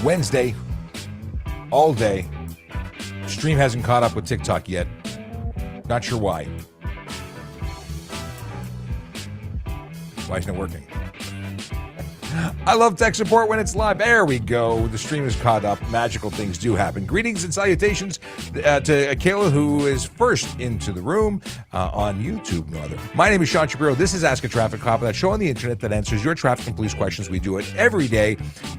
Wednesday, all day. Stream hasn't caught up with TikTok yet. Not sure why. Why isn't it working? I love tech support when it's live. There we go. The stream is caught up. Magical things do happen. Greetings and salutations to Kayla, who is first into the room on YouTube. No other. My name is Sean Shapiro. This is Ask a Traffic Cop, that show on the internet that answers your traffic and police questions. We do it every day,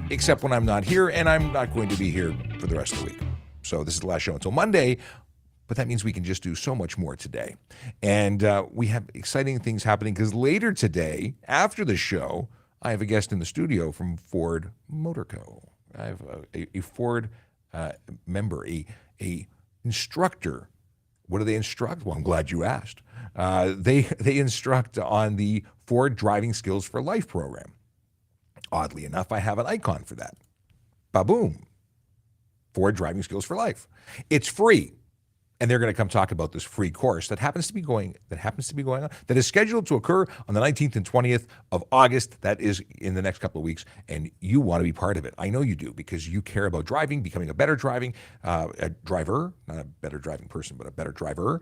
except when I'm not here, and I'm not going to be here for the rest of the week. So this is the last show until Monday. But that means we can just do so much more today. And we have exciting things happening because later today, after the show, I have a guest in the studio from Ford Motor Co. I have a Ford member, a instructor. What do they instruct? Well, I'm glad you asked. They instruct on the Ford Driving Skills for Life program. Oddly enough, I have an icon for that. Ba-boom. Ford Driving Skills for Life. It's free. And they're going to come talk about this free course that happens to be going on, that is scheduled to occur on the 19th and 20th of August. That is in the next couple of weeks, and you want to be part of it. I know you do, because you care about driving, becoming a better a driver, not a better driving person, but a better driver.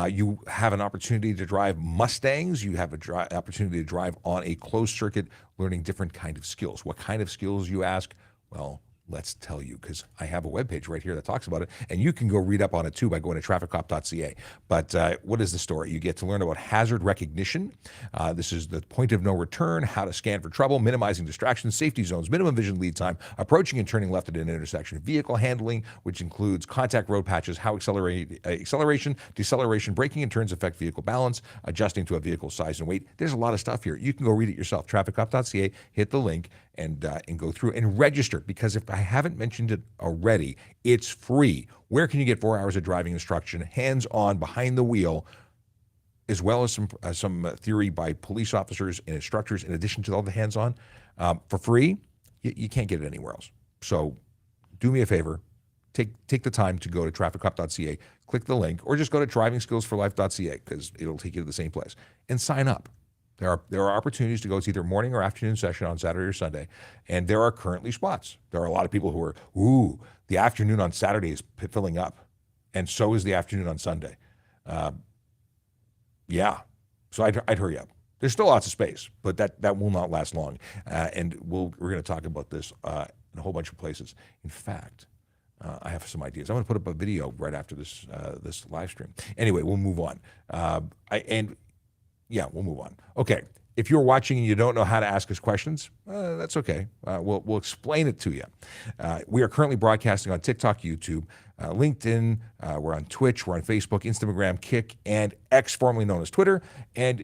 You have an opportunity to drive Mustangs. You have an opportunity to drive on a closed circuit, learning different kind of skills. What kind of skills, you ask? Well, let's tell you, because I have a webpage right here that talks about it, and you can go read up on it too by going to trafficcop.ca. But what is the story? You get to learn about hazard recognition. This is the point of no return, how to scan for trouble, minimizing distractions, safety zones, minimum vision lead time, approaching and turning left at an intersection, vehicle handling, which includes contact road patches, how acceleration, deceleration, braking and turns affect vehicle balance, adjusting to a vehicle's size and weight. There's a lot of stuff here. You can go read it yourself. Trafficcop.ca, hit the link, and go through and register, because if I haven't mentioned it already, it's free. Where can you get 4 hours of driving instruction, hands-on, behind the wheel, as well as some theory by police officers and instructors, in addition to all the hands-on, for free? You can't get it anywhere else. So do me a favor, take the time to go to trafficcop.ca, click the link, or just go to drivingskillsforlife.ca, because it'll take you to the same place, and sign up. There are opportunities to go. It's either morning or afternoon session on Saturday or Sunday, and there are currently spots. There are a lot of people who are, the afternoon on Saturday is filling up, and so is the afternoon on Sunday. Yeah, so I'd hurry up. There's still lots of space, but that will not last long, and we're going to talk about this in a whole bunch of places. In fact, I have some ideas. I'm going to put up a video right after this live stream. Anyway, we'll move on. Yeah, we'll move on. Okay, if you're watching and you don't know how to ask us questions, that's okay. We'll explain it to you. We are currently broadcasting on TikTok, YouTube, LinkedIn. We're on Twitch. We're on Facebook, Instagram, Kick, and X, formerly known as Twitter. And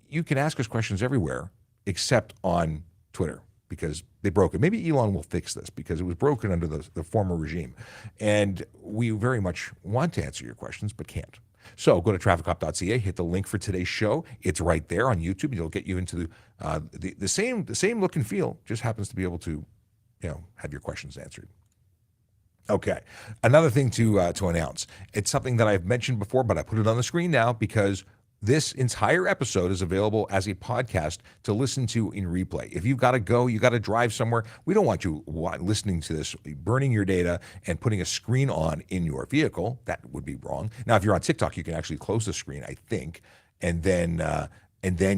you can ask us questions everywhere except on Twitter, because they broke it. Maybe Elon will fix this, because it was broken under the former regime. And we very much want to answer your questions, but can't. So go to trafficcop.ca, hit the link for today's show. It's right there on YouTube. It'll get you into the same look and feel, just happens to be able to, have your questions answered. Okay, another thing to announce. It's something that I've mentioned before, but I put it on the screen now because this entire episode is available as a podcast to listen to in replay. If you've got to go, you got to drive somewhere, we don't want you listening to this, burning your data and putting a screen on in your vehicle. That would be wrong. Now, if you're on TikTok, you can actually close the screen, I think, and then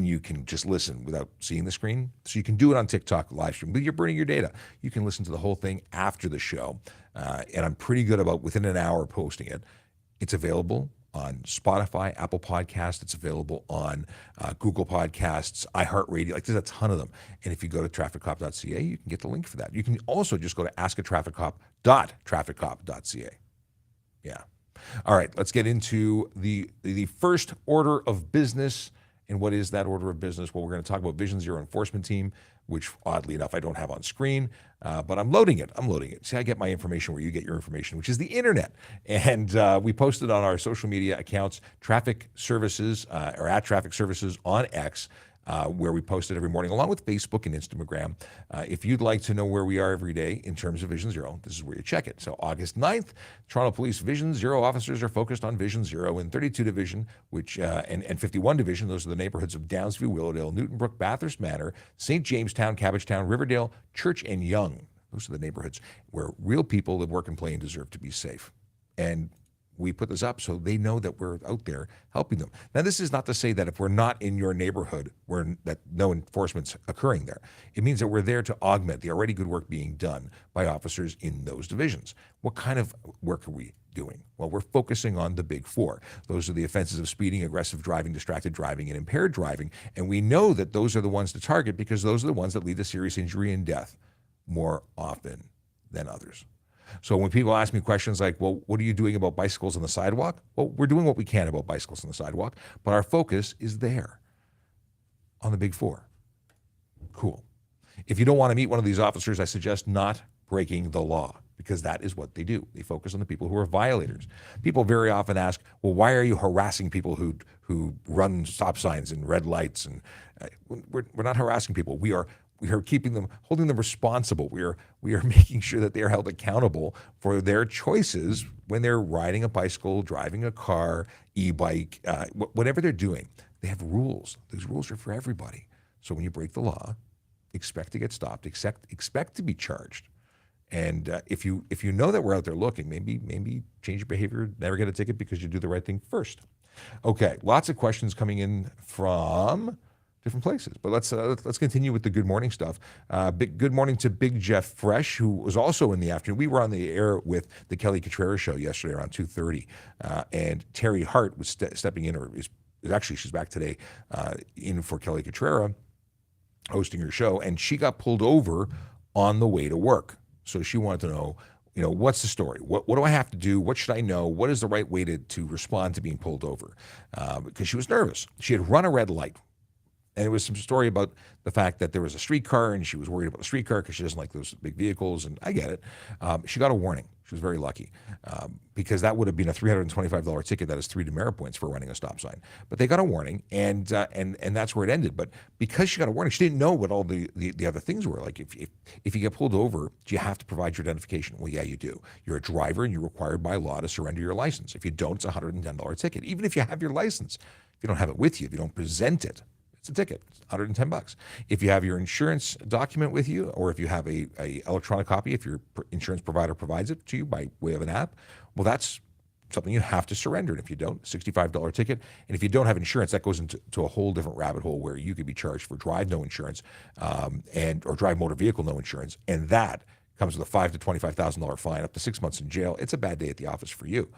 you can just listen without seeing the screen. So you can do it on TikTok live stream, but you're burning your data. You can listen to the whole thing after the show, and I'm pretty good about within an hour posting it. It's available on Spotify, Apple Podcasts. It's available on Google Podcasts, iHeartRadio. There's a ton of them. And if you go to trafficcop.ca, you can get the link for that. You can also just go to askatrafficcop.trafficcop.ca. Yeah. All right, let's get into the first order of business. And what is that order of business? Well, we're going to talk about Vision Zero Enforcement Team, which oddly enough I don't have on screen, but I'm loading it. See, I get my information where you get your information, which is the internet. And we posted on our social media accounts, Traffic Services, or at Traffic Services on X, where we post it every morning, along with Facebook and Instagram. If you'd like to know where we are every day in terms of Vision Zero, this is where you check it. So August 9th, Toronto Police Vision Zero officers are focused on Vision Zero in 32 Division, which and 51 Division. Those are the neighborhoods of Downsview, Willowdale, Newtonbrook, Bathurst Manor, St. Jamestown, Cabbagetown, Riverdale, Church, and Yonge. Those are the neighborhoods where real people live, work, and play and deserve to be safe. And we put this up so they know that we're out there helping them. Now, this is not to say that if we're not in your neighborhood, that no enforcement's occurring there. It means that we're there to augment the already good work being done by officers in those divisions. What kind of work are we doing? Well, we're focusing on the big four. Those are the offenses of speeding, aggressive driving, distracted driving, and impaired driving. And we know that those are the ones to target because those are the ones that lead to serious injury and death more often than others. So when people ask me questions like, well, what are you doing about bicycles on the sidewalk? Well, we're doing what we can about bicycles on the sidewalk, but our focus is there on the big four. Cool. If you don't want to meet one of these officers, I suggest not breaking the law because that is what they do. They focus on the people who are violators. People very often ask, well, why are you harassing people who run stop signs and red lights? And we're not harassing people. We are keeping them, holding them responsible. We are making sure that they are held accountable for their choices when they're riding a bicycle, driving a car, e-bike, whatever they're doing. They have rules. Those rules are for everybody. So when you break the law, expect to get stopped, expect to be charged. And if you know that we're out there looking, maybe change your behavior, never get a ticket because you do the right thing first. Okay, lots of questions coming in from different places. But let's continue with the good morning stuff. Good morning to Big Jeff Fresh, who was also in the afternoon. We were on the air with the Kelly Contreras show yesterday around 2:30, and Terry Hart was stepping in, actually she's back today in for Kelly Contreras, hosting her show, and she got pulled over on the way to work. So she wanted to know, what's the story? What do I have to do? What should I know? What is the right way to respond to being pulled over? Because she was nervous. She had run a red light. And it was some story about the fact that there was a streetcar and she was worried about the streetcar because she doesn't like those big vehicles. And I get it. She got a warning. She was very lucky because that would have been a $325 ticket. That is 3 demerit points for running a stop sign. But they got a warning, and that's where it ended. But because she got a warning, she didn't know what all the other things were. Like if you get pulled over, do you have to provide your identification? Well, yeah, you do. You're a driver and you're required by law to surrender your license. If you don't, it's a $110 ticket. Even if you have your license, if you don't have it with you, if you don't present it, it's a ticket. It's $110. If you have your insurance document with you, or if you have a electronic copy, if your insurance provider provides it to you by way of an app, well, that's something you have to surrender. And if you don't, $65 ticket. And if you don't have insurance, that goes into a whole different rabbit hole where you could be charged for drive no insurance, or drive motor vehicle no insurance, and that comes with a $5,000 to $25,000 fine, up to 6 months in jail. It's a bad day at the office for you.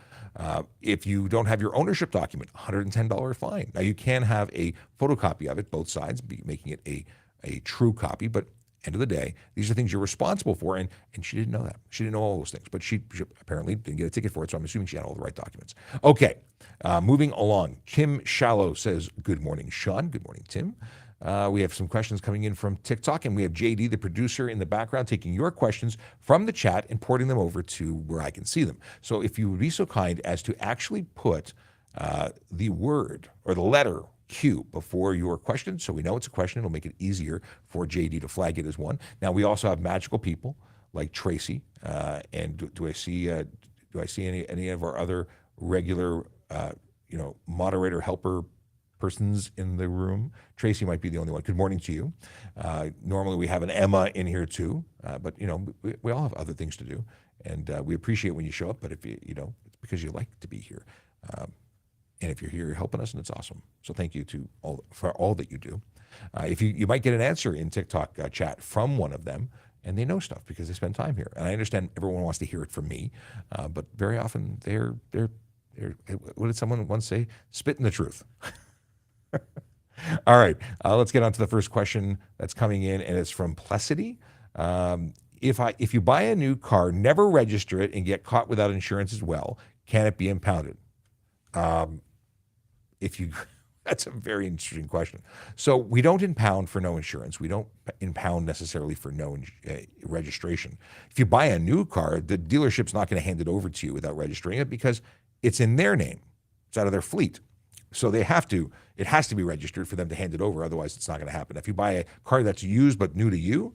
If you don't have your ownership document, $110 fine. Now, you can have a photocopy of it, both sides, making it a true copy, but end of the day, these are things you're responsible for, and she didn't know that. She didn't know all those things, but she apparently didn't get a ticket for it, so I'm assuming she had all the right documents. Okay, moving along. Tim Shallow says, good morning, Sean. Good morning, Tim. We have some questions coming in from TikTok, and we have JD, the producer, in the background, taking your questions from the chat and porting them over to where I can see them. So if you would be so kind as to actually put the word or the letter Q before your question, so we know it's a question, it'll make it easier for JD to flag it as one. Now, we also have magical people like Tracy, and do I see any of our other regular moderator helper persons in the room? Tracy might be the only one. Good morning to you. Normally we have an Emma in here too, but we all have other things to do, and we appreciate when you show up. But if it's because you like to be here, and if you're here, you're helping us, and it's awesome. So thank you for all that you do. If you might get an answer in TikTok chat from one of them, and they know stuff because they spend time here. And I understand everyone wants to hear it from me, but very often they're what did someone once say? Spitting the truth. All right, let's get on to the first question that's coming in, and it's from Plessity. If you buy a new car, never register it, and get caught without insurance as well, can it be impounded? That's a very interesting question. So we don't impound for no insurance. We don't impound necessarily for no registration. If you buy a new car, the dealership's not going to hand it over to you without registering it because it's in their name. It's out of their fleet. So it has to be registered for them to hand it over. Otherwise, it's not going to happen. If you buy a car that's used but new to you,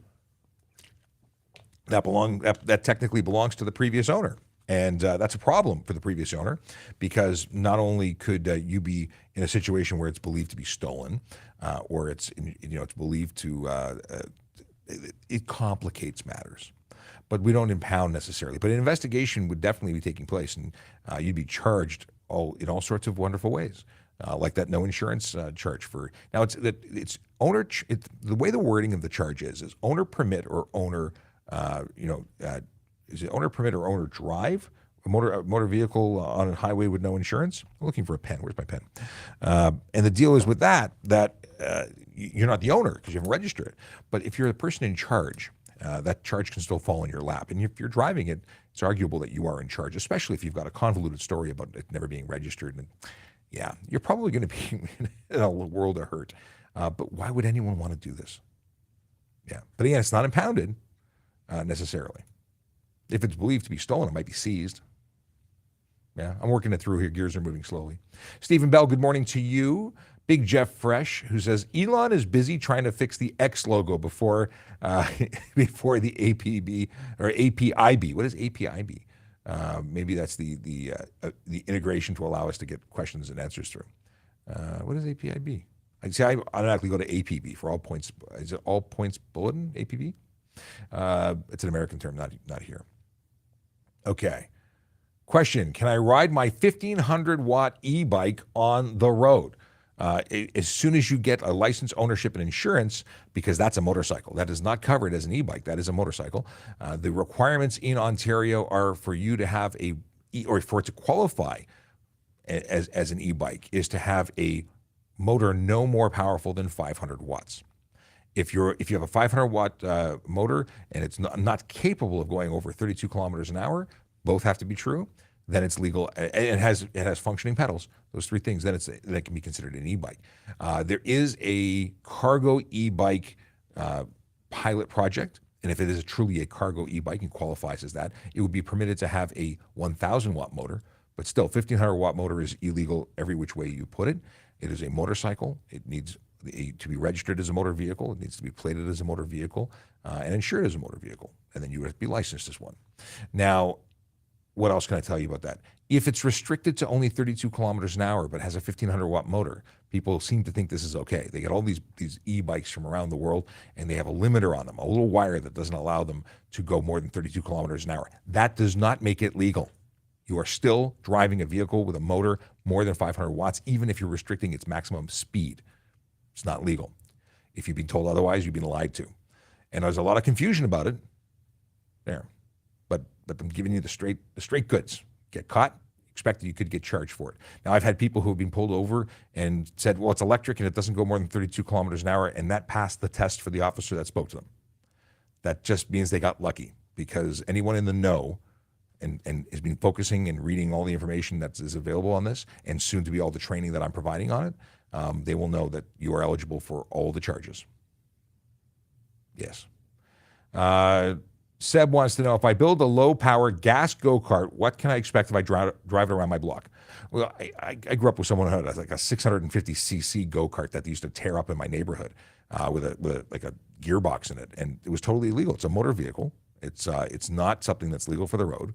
that technically belongs to the previous owner. And that's a problem for the previous owner because not only could you be in a situation where it's believed to be stolen, or it's believed to, it complicates matters. but we don't impound necessarily. But an investigation would definitely be taking place, and you'd be charged in all sorts of wonderful ways, like that no insurance charge for. Now it's owner. The way the wording of the charge is owner permit or owner. Is it owner permit or owner drive a motor vehicle on a highway with no insurance? I'm looking for a pen. Where's my pen? And the deal is with that you're not the owner because you haven't registered it. But if you're the person in charge, that charge can still fall in your lap. And if you're driving it, it's arguable that you are in charge, especially if you've got a convoluted story about it never being registered. And yeah, you're probably going to be in a world of hurt. But why would anyone want to do this? Yeah. But again, it's not impounded necessarily. If it's believed to be stolen, it might be seized. Yeah, I'm working it through here. Gears are moving slowly. Stephen Bell, good morning to you. Big Jeff Fresh, who says Elon is busy trying to fix the X logo before before the APB or APIB. What is APIB? Maybe that's the integration to allow us to get questions and answers through. What is APIB? I automatically go to APB for all points. Is it all points bulletin? APB? It's an American term, not here. Okay. Question: can I ride my 1,500 watt e-bike on the road? As soon as you get a license, ownership, and insurance, because that's a motorcycle. That is not covered as an e-bike. That is a motorcycle. The requirements in Ontario are for you to have or for it to qualify as an e-bike is to have a motor no more powerful than 500 watts. If you have a 500 watt motor and it's not capable of going over 32 kilometers an hour, both have to be true, then it's legal. It has functioning pedals, those three things, then that can be considered an e-bike. There is a cargo e-bike pilot project, and if it is truly a cargo e-bike and qualifies as that, it would be permitted to have a 1,000 watt motor, but still 1,500 watt motor is illegal every which way you put it. It is a motorcycle. It needs to be registered as a motor vehicle. It needs to be plated as a motor vehicle and insured as a motor vehicle. And then you would have to be licensed as one. Now, what else can I tell you about that? If it's restricted to only 32 kilometers an hour but has a 1,500 watt motor, people seem to think this is okay. They get all these e-bikes from around the world and they have a limiter on them, a little wire that doesn't allow them to go more than 32 kilometers an hour. That does not make it legal. You are still driving a vehicle with a motor more than 500 watts, even if you're restricting its maximum speed. It's not legal. If you've been told otherwise, you've been lied to. And there's a lot of confusion about it there. But I'm giving you the straight goods. Get caught, expect that you could get charged for it. Now, I've had people who have been pulled over and said, well, it's electric and it doesn't go more than 32 kilometers an hour, and that passed the test for the officer that spoke to them. That just means they got lucky, because anyone in the know and has been focusing and reading all the information that is available on this, and soon to be all the training that I'm providing on it, they will know that you are eligible for all the charges. Yes. Seb wants to know, if I build a low-power gas go-kart, what can I expect if I drive it around my block? Well, I grew up with someone who had like a 650cc go-kart that they used to tear up in my neighborhood with a gearbox in it, and it was totally illegal. It's a motor vehicle. It's not something that's legal for the road.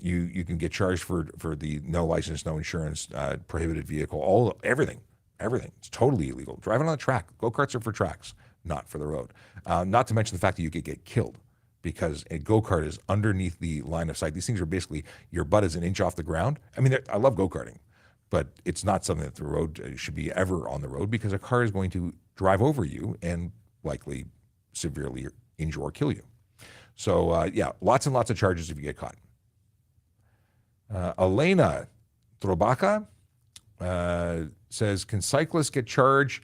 You can get charged for the no license, no insurance, prohibited vehicle, everything. It's totally illegal. Driving on the track. Go-karts are for tracks, not for the road. Not to mention the fact that you could get killed, because a go-kart is underneath the line of sight. These things are basically, your butt is an inch off the ground. I mean, I love go-karting, but it's not something that the road should be ever on the road, because a car is going to drive over you and likely severely injure or kill you. So yeah, lots and lots of charges if you get caught. Elena Trobaka says, can cyclists get charged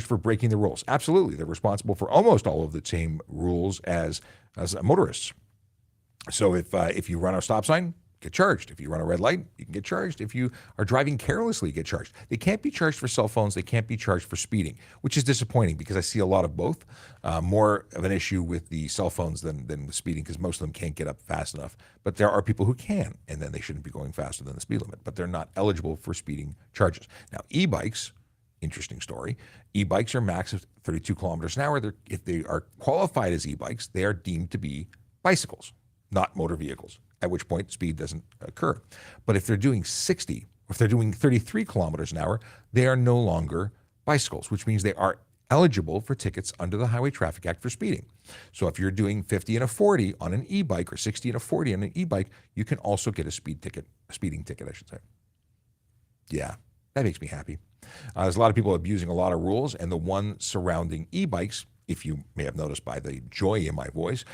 for breaking the rules? Absolutely. They're responsible for almost all of the same rules as motorists. So if you run a stop sign, get charged. If you run a red light, you can get charged. If you are driving carelessly, get charged. They can't be charged for cell phones. They can't be charged for speeding, which is disappointing, because I see a lot of both. More of an issue with the cell phones than with speeding, because most of them can't get up fast enough. But there are people who can, and then they shouldn't be going faster than the speed limit, but they're not eligible for speeding charges. Now, e-bikes, interesting story. E-bikes are max of 32 kilometers an hour. If they are qualified as e-bikes, they are deemed to be bicycles, not motor vehicles, at which point speed doesn't occur. But if they're doing 60, or if they're doing 33 kilometers an hour, they are no longer bicycles, which means they are eligible for tickets under the Highway Traffic Act for speeding. So if you're doing 50 and a 40 on an e-bike or 60 and a 40 on an e-bike, you can also get a speeding ticket, I should say. Yeah, that makes me happy. There's a lot of people abusing a lot of rules, and the one surrounding e-bikes, if you may have noticed by the joy in my voice,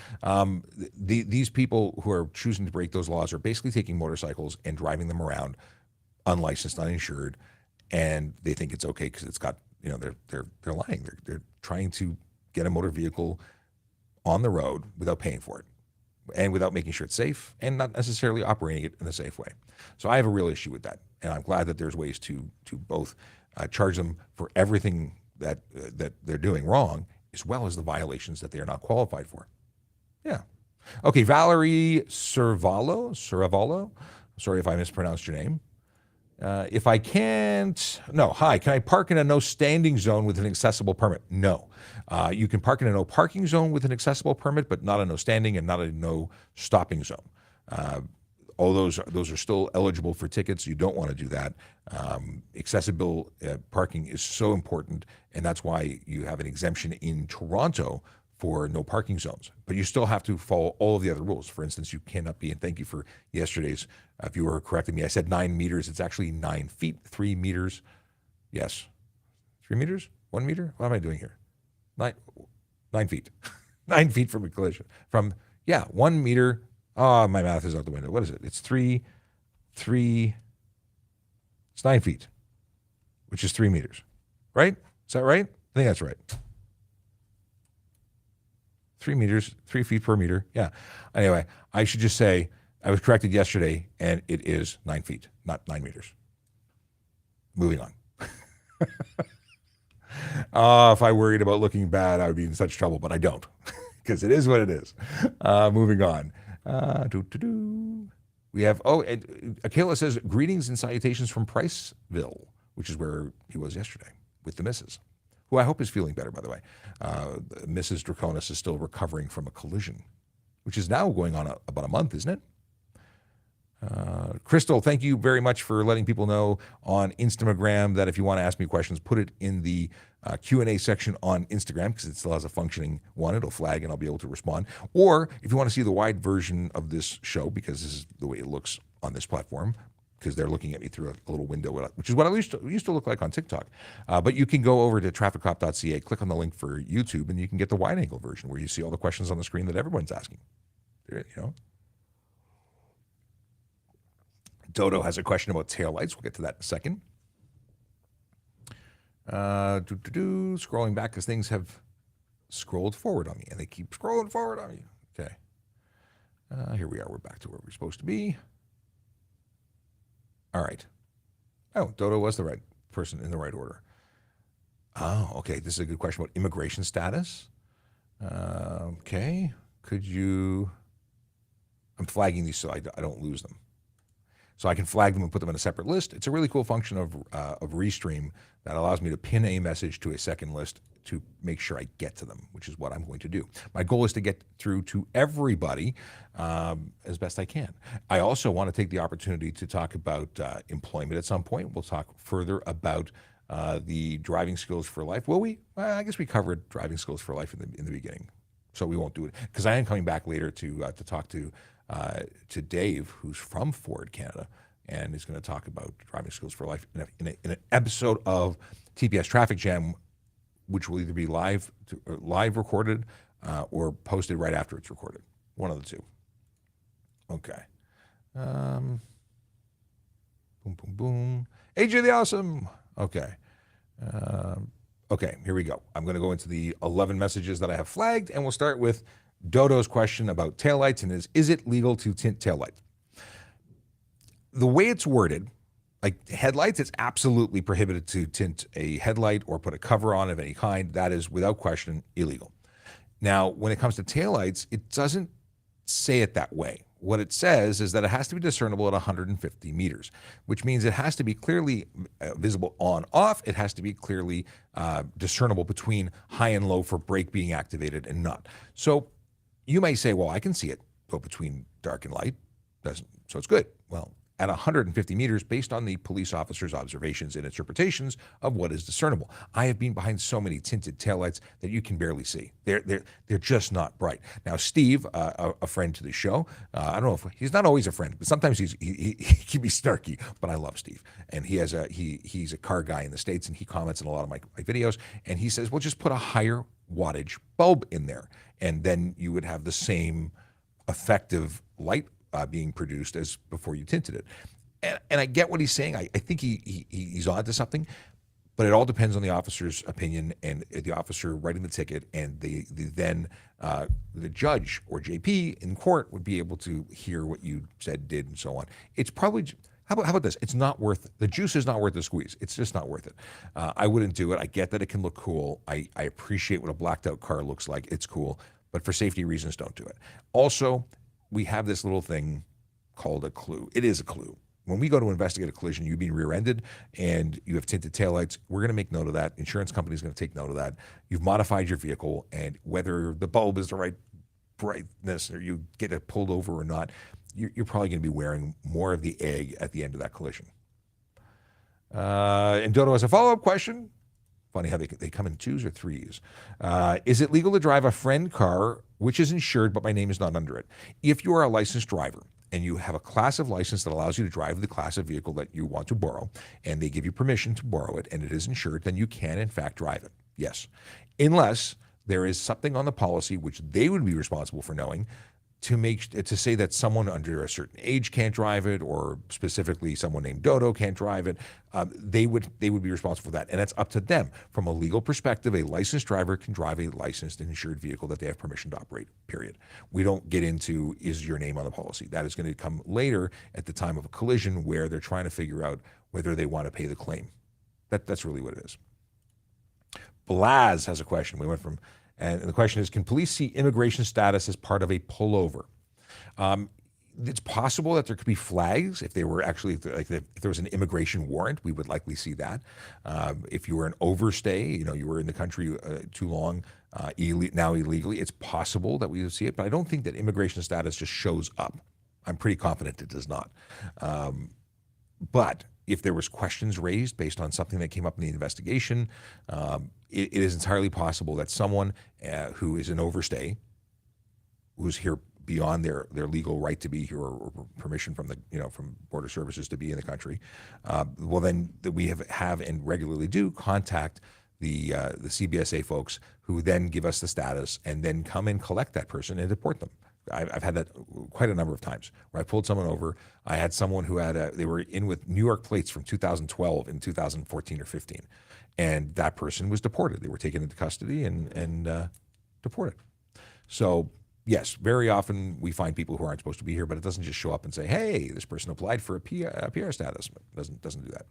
these people who are choosing to break those laws are basically taking motorcycles and driving them around unlicensed, uninsured, and they think it's okay because it's got, you know, they're lying. They're trying to get a motor vehicle on the road without paying for it and without making sure it's safe and not necessarily operating it in a safe way. So I have a real issue with that, and I'm glad that there's ways to both charge them for everything that they're doing wrong, as well as the violations that they are not qualified for. Yeah. Okay, Valerie Cervallo, sorry if I mispronounced your name. If I can't, no, hi, can I park in a no standing zone with an accessible permit? No. You can park in a no parking zone with an accessible permit, but not a no standing and not a no stopping zone. All those are still eligible for tickets. You don't want to do that. Accessible parking is so important, and that's why you have an exemption in Toronto for no parking zones. But you still have to follow all of the other rules. For instance, you cannot be, and thank you for yesterday's viewer correcting me. I said 9 meters. It's actually 9 feet, 3 meters. Yes. 3 meters? 1 meter? What am I doing here? 9 feet. 9 feet from a collision. 1 meter. Oh, my math is out the window. What is it? It's 3. It's 9 feet, which is 3 meters. Right? Is that right? I think that's right. 3 meters, 3 feet per meter. Yeah. Anyway, I should just say I was corrected yesterday, and it is 9 feet, not 9 meters. Moving on. If I worried about looking bad, I would be in such trouble, but I don't, because it is what it is. Moving on. We have, Akela says, greetings and salutations from Priceville, which is where he was yesterday with the missus, who I hope is feeling better, by the way. Mrs. Draconis is still recovering from a collision, which is now going on about a month, isn't it? Crystal, thank you very much for letting people know on Instagram that if you want to ask me questions, put it in the Q&A section on Instagram, because it still has a functioning one. It'll flag and I'll be able to respond. Or if you want to see the wide version of this show, because this is the way it looks on this platform, because they're looking at me through a little window, which is what it used to look like on TikTok. But you can go over to trafficcop.ca, click on the link for YouTube, and you can get the wide-angle version where you see all the questions on the screen that everyone's asking. You know. Dodo has a question about taillights. We'll get to that in a second. Scrolling back because things have scrolled forward on me, and they keep scrolling forward on me. Okay. Here we are. We're back to where we're supposed to be. All right. Oh, Dodo was the right person in the right order. Oh, okay. This is a good question about immigration status. Okay. Could you... I'm flagging these so I don't lose them. So I can flag them and put them in a separate list. It's a really cool function of Restream that allows me to pin a message to a second list to make sure I get to them, which is what I'm going to do. My goal is to get through to everybody as best I can. I also want to take the opportunity to talk about employment at some point. We'll talk further about the driving skills for life. Will we? I guess we covered driving skills for life in the beginning, so we won't do it because I am coming back later to talk to Dave, who's from Ford Canada, and is going to talk about driving skills for life in an episode of TPS Traffic Jam, which will either be live recorded or posted right after it's recorded. One of the two. Okay. Boom, boom, boom. AJ the Awesome. Okay. Okay, here we go. I'm going to go into the 11 messages that I have flagged, and we'll start with Dodo's question about taillights, and is it legal to tint taillights? The way it's worded, like headlights, it's absolutely prohibited to tint a headlight or put a cover on of any kind. That is, without question, illegal. Now, when it comes to taillights, it doesn't say it that way. What it says is that it has to be discernible at 150 meters, which means it has to be clearly visible on, off. It has to be clearly discernible between high and low for brake being activated and not. So you may say, well, I can see it go between dark and light, so it's good. Well, at 150 meters based on the police officer's observations and interpretations of what is discernible. I have been behind so many tinted taillights that you can barely see. They're just not bright. Now, Steve, a friend to the show, I don't know if he's not always a friend, but sometimes he can be snarky. But I love Steve, and he's a car guy in the States, and he comments in a lot of my videos, and he says, "Well, just put a higher wattage bulb in there, and then you would have the same effective light being produced as before you tinted it." And I get what he's saying. I think he's onto something, but it all depends on the officer's opinion and the officer writing the ticket, and then the judge or JP in court would be able to hear what you said, did, and so on. It's probably, how about this? It's not worth, the juice is not worth the squeeze. It's just not worth it. I wouldn't do it. I get that it can look cool. I appreciate what a blacked out car looks like. It's cool, but for safety reasons, don't do it. Also, we have this little thing called a clue. It is a clue. When we go to investigate a collision, you've been rear-ended and you have tinted taillights, we're going to make note of that. Insurance company is going to take note of that. You've modified your vehicle, and whether the bulb is the right brightness or you get it pulled over or not, you're probably going to be wearing more of the egg at the end of that collision. And Dodo has a follow-up question. Funny how they come in twos or threes. Is it legal to drive a friend car which is insured but my name is not under it? If you are a licensed driver and you have a class of license that allows you to drive the class of vehicle that you want to borrow, and they give you permission to borrow it and it is insured, then you can in fact drive it. Yes. Unless there is something on the policy which they would be responsible for knowing to say that someone under a certain age can't drive it, or specifically someone named Dodo can't drive it. They would be responsible for that, and that's up to them. From a legal perspective, a licensed driver can drive a licensed and insured vehicle that they have permission to operate, period. We don't get into, is your name on the policy? That is going to come later at the time of a collision where they're trying to figure out whether they want to pay the claim. That's really what it is. Blaz has a question. And the question is, can police see immigration status as part of a pullover? It's possible that there could be flags if they were actually, if there was an immigration warrant, we would likely see that. If you were an overstay, you were in the country too long, now illegally, it's possible that we would see it, but I don't think that immigration status just shows up. I'm pretty confident it does not. But if there was questions raised based on something that came up in the investigation, it is entirely possible that someone who is an overstay, who's here beyond their legal right to be here or permission from from Border Services to be in the country, then we have and regularly do contact the CBSA folks, who then give us the status and then come and collect that person and deport them. I've had that quite a number of times where I pulled someone over. I had someone who they were in with New York plates from 2012 and 2014 or 15, and that person was deported. They were taken into custody and deported. So yes, very often we find people who aren't supposed to be here, but it doesn't just show up and say, "Hey, this person applied for a PR status." It doesn't do that.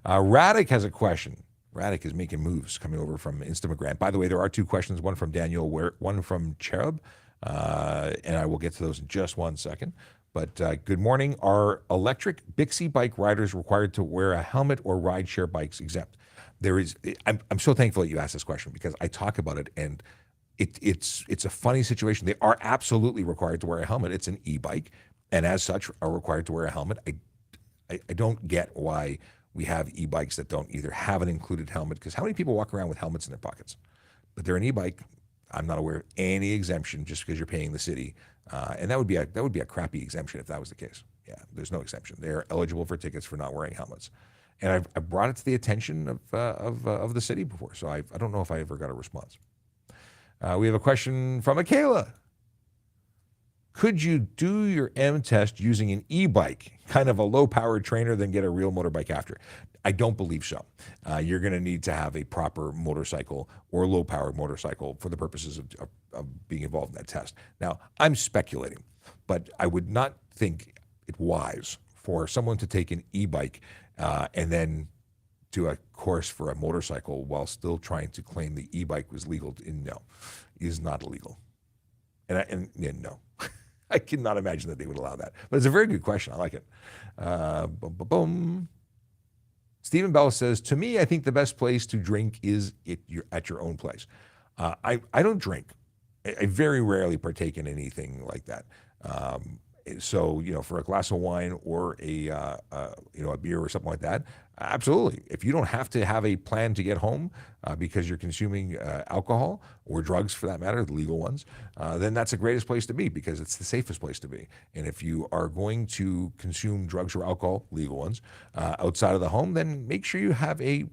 Radic has a question. Radic is making moves coming over from Instagram. By the way, there are two questions, one from Daniel, one from Cherub. And I will get to those in just 1 second. But good morning. Are electric Bixie bike riders required to wear a helmet, or ride share bikes exempt? I'm so thankful that you asked this question, because I talk about it, and it's a funny situation. They are absolutely required to wear a helmet. It's an e-bike, and as such are required to wear a helmet. I don't get why we have e-bikes that don't either have an included helmet, because how many people walk around with helmets in their pockets? But they're an e-bike. I'm not aware of any exemption just because you're paying the city, and that would be a crappy exemption if that was the case. Yeah, there's no exemption. They are eligible for tickets for not wearing helmets, and I brought it to the attention of the city before, so I don't know if I ever got a response. We have a question from Michaela. Could you do your M test using an e-bike, kind of a low-powered trainer, then get a real motorbike after? I don't believe so. You're going to need to have a proper motorcycle or low-powered motorcycle for the purposes of being involved in that test. Now, I'm speculating, but I would not think it wise for someone to take an e-bike and then do a course for a motorcycle while still trying to claim the e-bike was legal. No, it is not illegal. And no. I cannot imagine that they would allow that. But it's a very good question. I like it. Stephen Bell says, to me, I think the best place to drink is at your own place. I don't drink. I very rarely partake in anything like that. So, for a glass of wine or a beer or something like that, absolutely. If you don't have to have a plan to get home because you're consuming alcohol or drugs for that matter, the legal ones, then that's the greatest place to be because it's the safest place to be. And if you are going to consume drugs or alcohol, legal ones, outside of the home, then make sure you have a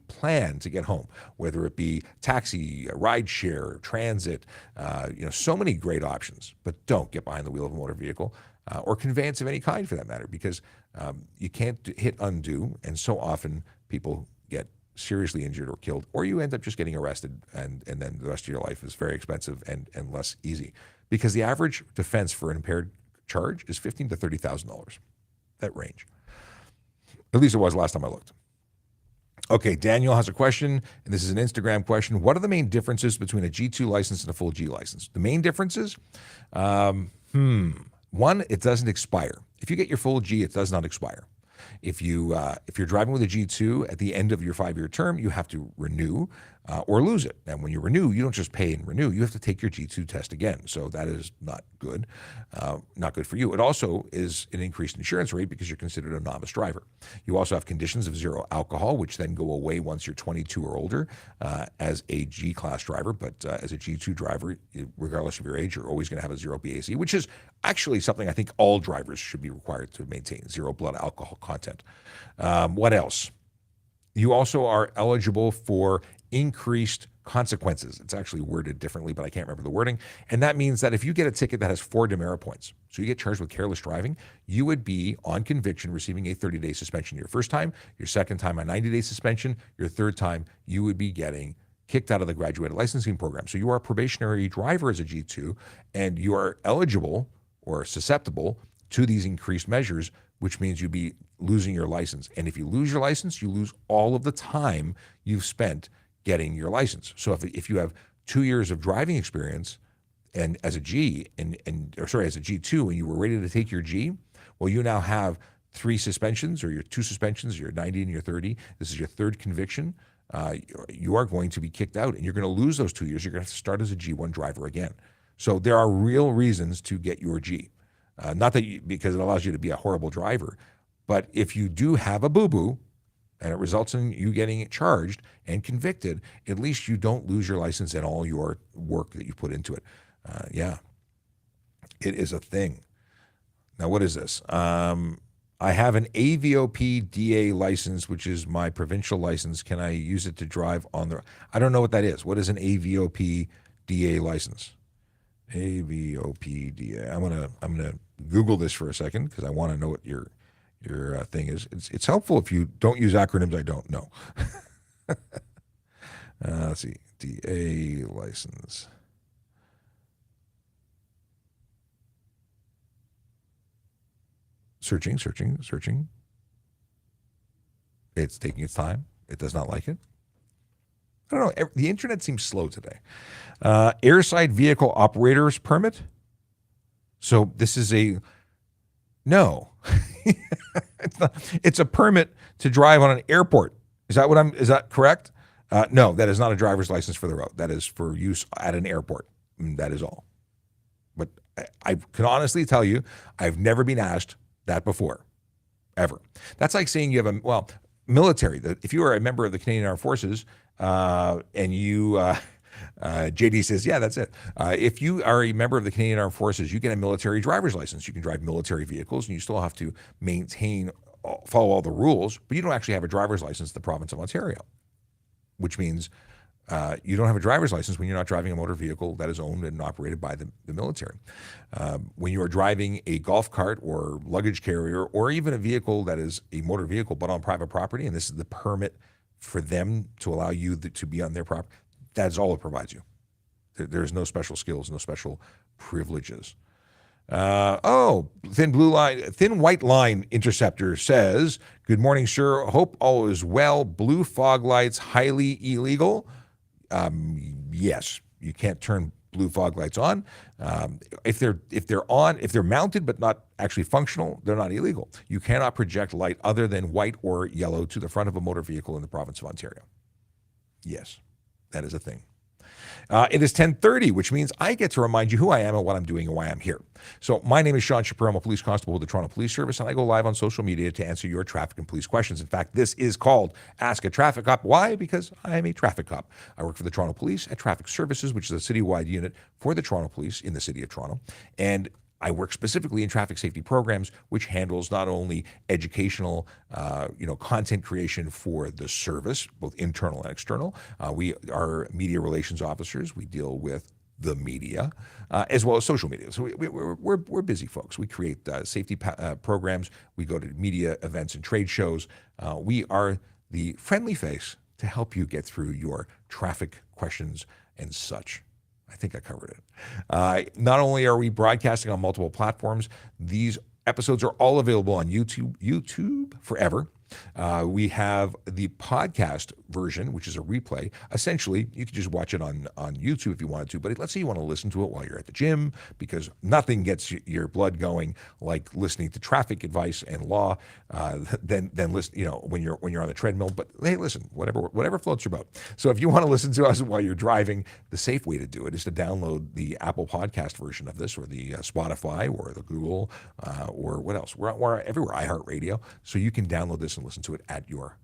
plan to get home, whether it be taxi, ride share, transit, so many great options. But don't get behind the wheel of a motor vehicle or conveyance of any kind for that matter, because you can't hit undo, and so often people get seriously injured or killed, or you end up just getting arrested, and then the rest of your life is very expensive and less easy, because the average defense for an impaired charge is $15,000 to $30,000, that range. At least it was last time I looked. Okay, Daniel has a question, and this is an Instagram question. What are the main differences between a G2 license and a full G license? The main differences? One, it doesn't expire. If you get your full G, it does not expire. If you're driving with a G2 at the end of your 5-year term, you have to renew or lose it. And when you renew, you don't just pay and renew. You have to take your G2 test again. So that is not good. Not good for you. It also is an increased insurance rate because you're considered a novice driver. You also have conditions of zero alcohol, which then go away once you're 22 or older as a G-class driver. But as a G2 driver, regardless of your age, you're always going to have a zero BAC, which is actually something I think all drivers should be required to maintain, zero blood alcohol content. What else? You also are eligible for increased consequences. It's actually worded differently, but I can't remember the wording. And that means that if you get a ticket that has 4 demerit points, so you get charged with careless driving, you would be on conviction receiving a 30-day suspension your first time, your second time a 90-day suspension, your third time you would be getting kicked out of the graduated licensing program. So you are a probationary driver as a G2, and you are eligible or susceptible to these increased measures, which means you'd be losing your license. And if you lose your license, you lose all of the time you've spent getting your license. So if you have 2 years of driving experience and as a G as a G2, and you were ready to take your G, well, you now have 3 suspensions, or your 2 suspensions, your 90 and your 30. This is your third conviction. You are going to be kicked out, and you're going to lose those 2 years. You're going to have to start as a G1 driver again. So there are real reasons to get your G. Not that because it allows you to be a horrible driver, but if you do have a boo-boo and it results in you getting charged and convicted, at least you don't lose your license and all your work that you put into it. It is a thing. Now, what is this? I have an AVOP DA license, which is my provincial license. Can I use it to drive on the... I don't know what that is. What is an AVOP DA license? AVOP DA. I'm gonna Google this for a second because I want to know what your thing is. It's helpful if you don't use acronyms I don't know. Let's see. DA license. Searching. It's taking its time. It does not like it. I don't know. The internet seems slow today. Airside vehicle operator's permit. So this is no. It's a permit to drive on an airport. Is that correct? No, that is not a driver's license for the road. That is for use at an airport. That is all. But I can honestly tell you, I've never been asked that before, ever. That's like saying you have military. If you are a member of the Canadian Armed Forces and you, JD says, yeah, that's it. If you are a member of the Canadian Armed Forces, you get a military driver's license. You can drive military vehicles, and you still have to follow all the rules, but you don't actually have a driver's license in the province of Ontario, which means you don't have a driver's license when you're not driving a motor vehicle that is owned and operated by the military. When you are driving a golf cart or luggage carrier, or even a vehicle that is a motor vehicle but on private property, and this is the permit for them to allow you to be on their property, that's all it provides you. There's no special skills, no special privileges. Thin white line interceptor says, good morning, sir. Hope all is well. Blue fog lights, highly illegal. Yes, you can't turn blue fog lights on. If they're mounted but not actually functional, they're not illegal. You cannot project light other than white or yellow to the front of a motor vehicle in the province of Ontario. Yes, that is a thing. It is 10:30, which means I get to remind you who I am and what I'm doing and why I'm here. So my name is Sean Shapiro. I'm a police constable with the Toronto Police Service, and I go live on social media to answer your traffic and police questions. In fact, this is called Ask a Traffic Cop. Why? Because I am a traffic cop. I work for the Toronto Police at Traffic Services, which is a citywide unit for the Toronto Police in the city of Toronto. And I work specifically in traffic safety programs, which handles not only educational, content creation for the service, both internal and external. We are media relations officers. We deal with the media, as well as social media. So we're busy folks. We create safety programs. We go to media events and trade shows. We are the friendly face to help you get through your traffic questions and such. I think I covered it. Not only are we broadcasting on multiple platforms, these episodes are all available on YouTube forever. We have the podcast version, which is a replay. Essentially, you can just watch it on YouTube if you wanted to, but let's say you want to listen to it while you're at the gym, because nothing gets your blood going like listening to traffic advice and law, than listen, when you're on the treadmill. But hey, listen, whatever floats your boat. So if you want to listen to us while you're driving, the safe way to do it is to download the Apple podcast version of this, or the Spotify, or the Google, or what else? We're everywhere, iHeartRadio. So you can download this and listen to it at your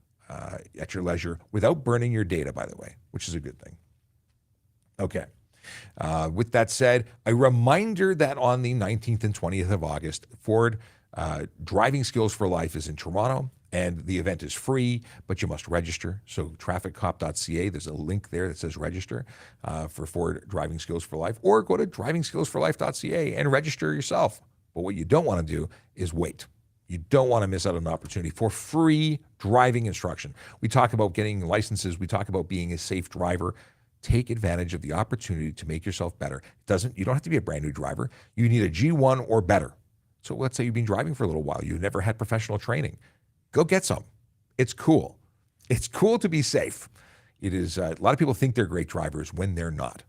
leisure without burning your data, by the way, which is a good thing. Okay. With that said, a reminder that on the 19th and 20th of August, Ford Driving Skills for Life is in Toronto, and the event is free, but you must register. So trafficcop.ca, there's a link there that says register for Ford Driving Skills for Life, or go to drivingskillsforlife.ca and register yourself. But what you don't want to do is wait. You don't want to miss out on an opportunity for free driving instruction. We talk about getting licenses. We talk about being a safe driver. Take advantage of the opportunity to make yourself better. You don't have to be a brand new driver. You need a G1 or better. So let's say you've been driving for a little while. You've never had professional training. Go get some. It's cool. It's cool to be safe. It is. A lot of people think they're great drivers when they're not.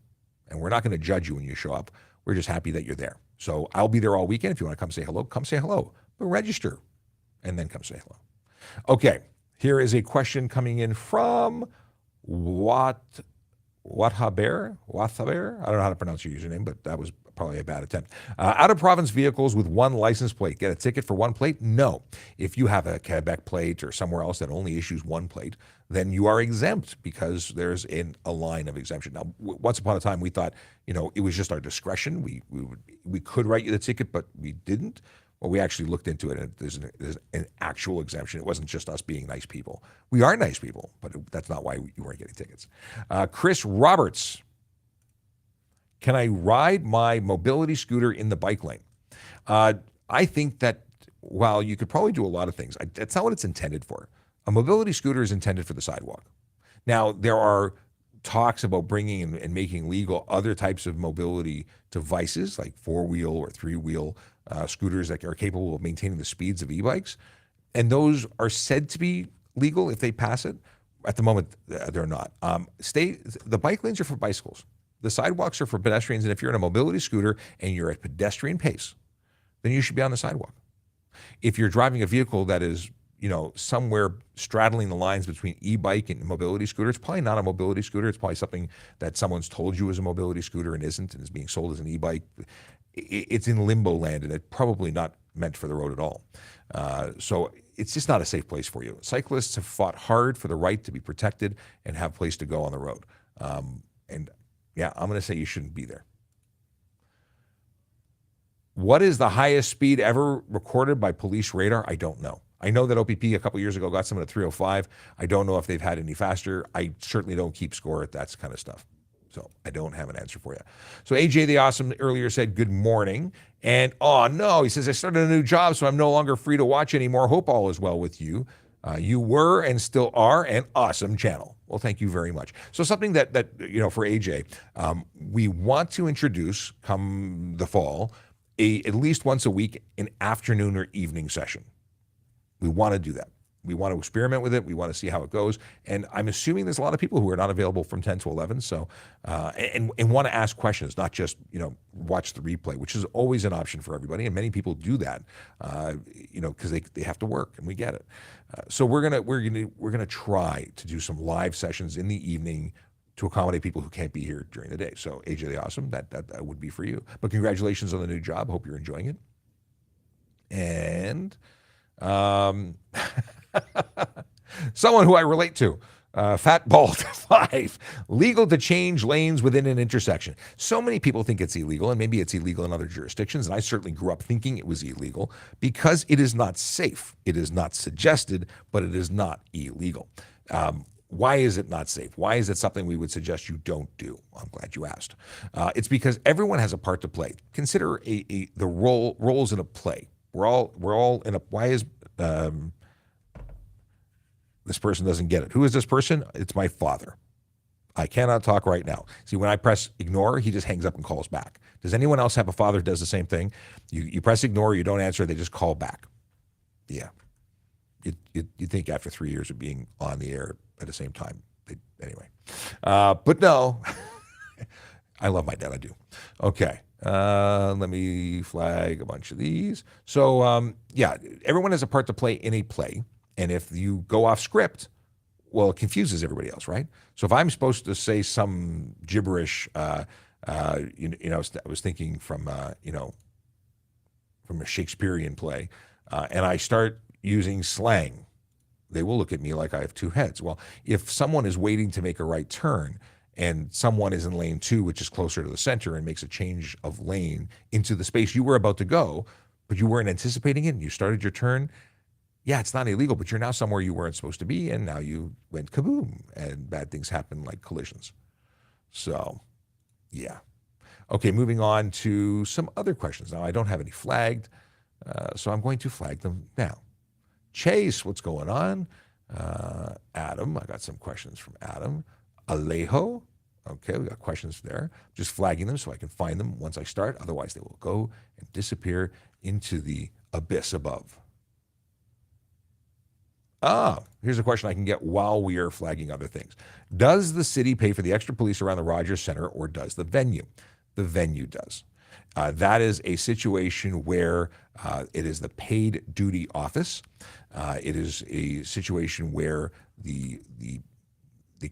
And we're not going to judge you when you show up. We're just happy that you're there. So I'll be there all weekend. If you want to come say hello. But register and then come say hello. Okay, here is a question coming in from Wathaber. I don't know how to pronounce your username, but that was probably a bad attempt. Out-of-province vehicles with one license plate get a ticket for one plate? No. If you have a Quebec plate or somewhere else that only issues one plate, then you are exempt, because there's a line of exemption. Now, once upon a time, we thought, it was just our discretion. We could write you the ticket, but we didn't. Well, we actually looked into it, and there's an actual exemption. It wasn't just us being nice people. We are nice people, but that's not why you weren't getting tickets. Chris Roberts, can I ride my mobility scooter in the bike lane? I think that while you could probably do a lot of things, that's not what it's intended for. A mobility scooter is intended for the sidewalk. Now, there are talks about bringing and making legal other types of mobility devices, like 4-wheel or 3-wheel scooters that are capable of maintaining the speeds of e-bikes. And those are said to be legal if they pass it. At the moment, they're not. The bike lanes are for bicycles. The sidewalks are for pedestrians. And if you're in a mobility scooter and you're at pedestrian pace, then you should be on the sidewalk. If you're driving a vehicle that is, somewhere straddling the lines between e-bike and mobility scooter, it's probably not a mobility scooter. It's probably something that someone's told you is a mobility scooter and isn't, and is being sold as an e-bike. It's in limbo land, and it's probably not meant for the road at all. So it's just not a safe place for you. Cyclists have fought hard for the right to be protected and have a place to go on the road. And yeah, I'm going to say you shouldn't be there. What is the highest speed ever recorded by police radar? I don't know. I know that OPP a couple years ago got someone at 305. I don't know if they've had any faster. I certainly don't keep score at that kind of stuff. So I don't have an answer for you. So AJ the Awesome earlier said, good morning. And oh no, he says, I started a new job, so I'm no longer free to watch anymore. Hope all is well with you. You were and still are an awesome channel. Well, thank you very much. So something that for AJ, we want to introduce come the fall, at least once a week, an afternoon or evening session. We want to do that. We want to experiment with it. We want to see how it goes. And I'm assuming there's a lot of people who are not available from 10 to 11. So, and want to ask questions, not just, watch the replay, which is always an option for everybody. And many people do that, because they have to work, and we get it. So we're gonna try to do some live sessions in the evening to accommodate people who can't be here during the day. So AJ the Awesome, that would be for you. But congratulations on the new job. Hope you're enjoying it. And someone who I relate to, Fat Bald 5, legal to change lanes within an intersection. So many people think it's illegal, and maybe it's illegal in other jurisdictions, and I certainly grew up thinking it was illegal because it is not safe. It is not suggested, but it is not illegal. Why is it not safe? Why is it something we would suggest you don't do? I'm glad you asked. It's because everyone has a part to play. Consider the roles in a play. We're all in a. Why is this person doesn't get it? Who is this person? It's my father. I cannot talk right now. See, when I press ignore, he just hangs up and calls back. Does anyone else have a father who does the same thing? You press ignore, you don't answer, they just call back. Yeah. You'd think after 3 years of being on the air at the same time. Anyway. But no. I love my dad, I do. Okay. Let me flag a bunch of these. So, yeah, everyone has a part to play in a play. And if you go off script, well, it confuses everybody else, right? So if I'm supposed to say some gibberish, I was thinking from a Shakespearean play, and I start using slang, they will look at me like I have two heads. Well, if someone is waiting to make a right turn and someone is in lane 2, which is closer to the center, and makes a change of lane into the space you were about to go, but you weren't anticipating it and you started your turn, yeah, it's not illegal, but you're now somewhere you weren't supposed to be, and now you went kaboom, and bad things happen like collisions. So, yeah. Okay, moving on to some other questions. Now, I don't have any flagged, so I'm going to flag them now. Chase, what's going on? Adam, I got some questions from Adam. Alejo, okay, we got questions there. Just flagging them so I can find them once I start. Otherwise, they will go and disappear into the abyss above. Here's a question I can get while we are flagging other things. Does the city pay for the extra police around the Rogers Center, or does the venue? The venue does. That is a situation where it is the paid duty office. It is a situation where the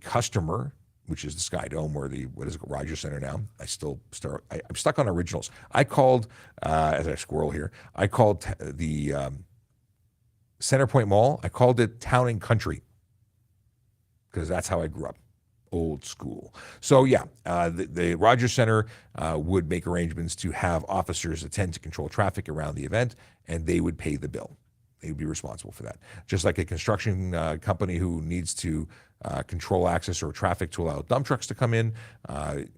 customer, which is the Sky Dome or the, what is it, Rogers Center now. I'm stuck on originals. I called, as I squirrel here, I called the Centerpoint Mall, I called it Town and Country because that's how I grew up, old school. So yeah, the Rogers Center would make arrangements to have officers attend to control traffic around the event, and they would pay the bill. They would be responsible for that. Just like a construction company who needs to control access or traffic to allow dump trucks to come in,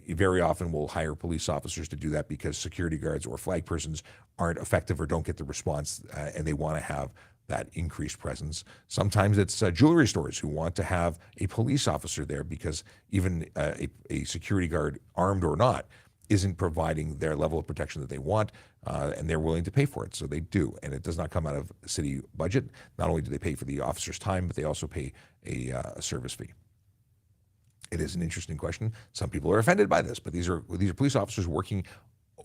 very often will hire police officers to do that because security guards or flag persons aren't effective or don't get the response, and they want to have that increased presence. Sometimes it's jewelry stores who want to have a police officer there because even a security guard, armed or not, isn't providing their level of protection that they want, and they're willing to pay for it. So they do, and it does not come out of the city budget. Not only do they pay for the officer's time, but they also pay a service fee. It is an interesting question. Some people are offended by this, but these are police officers working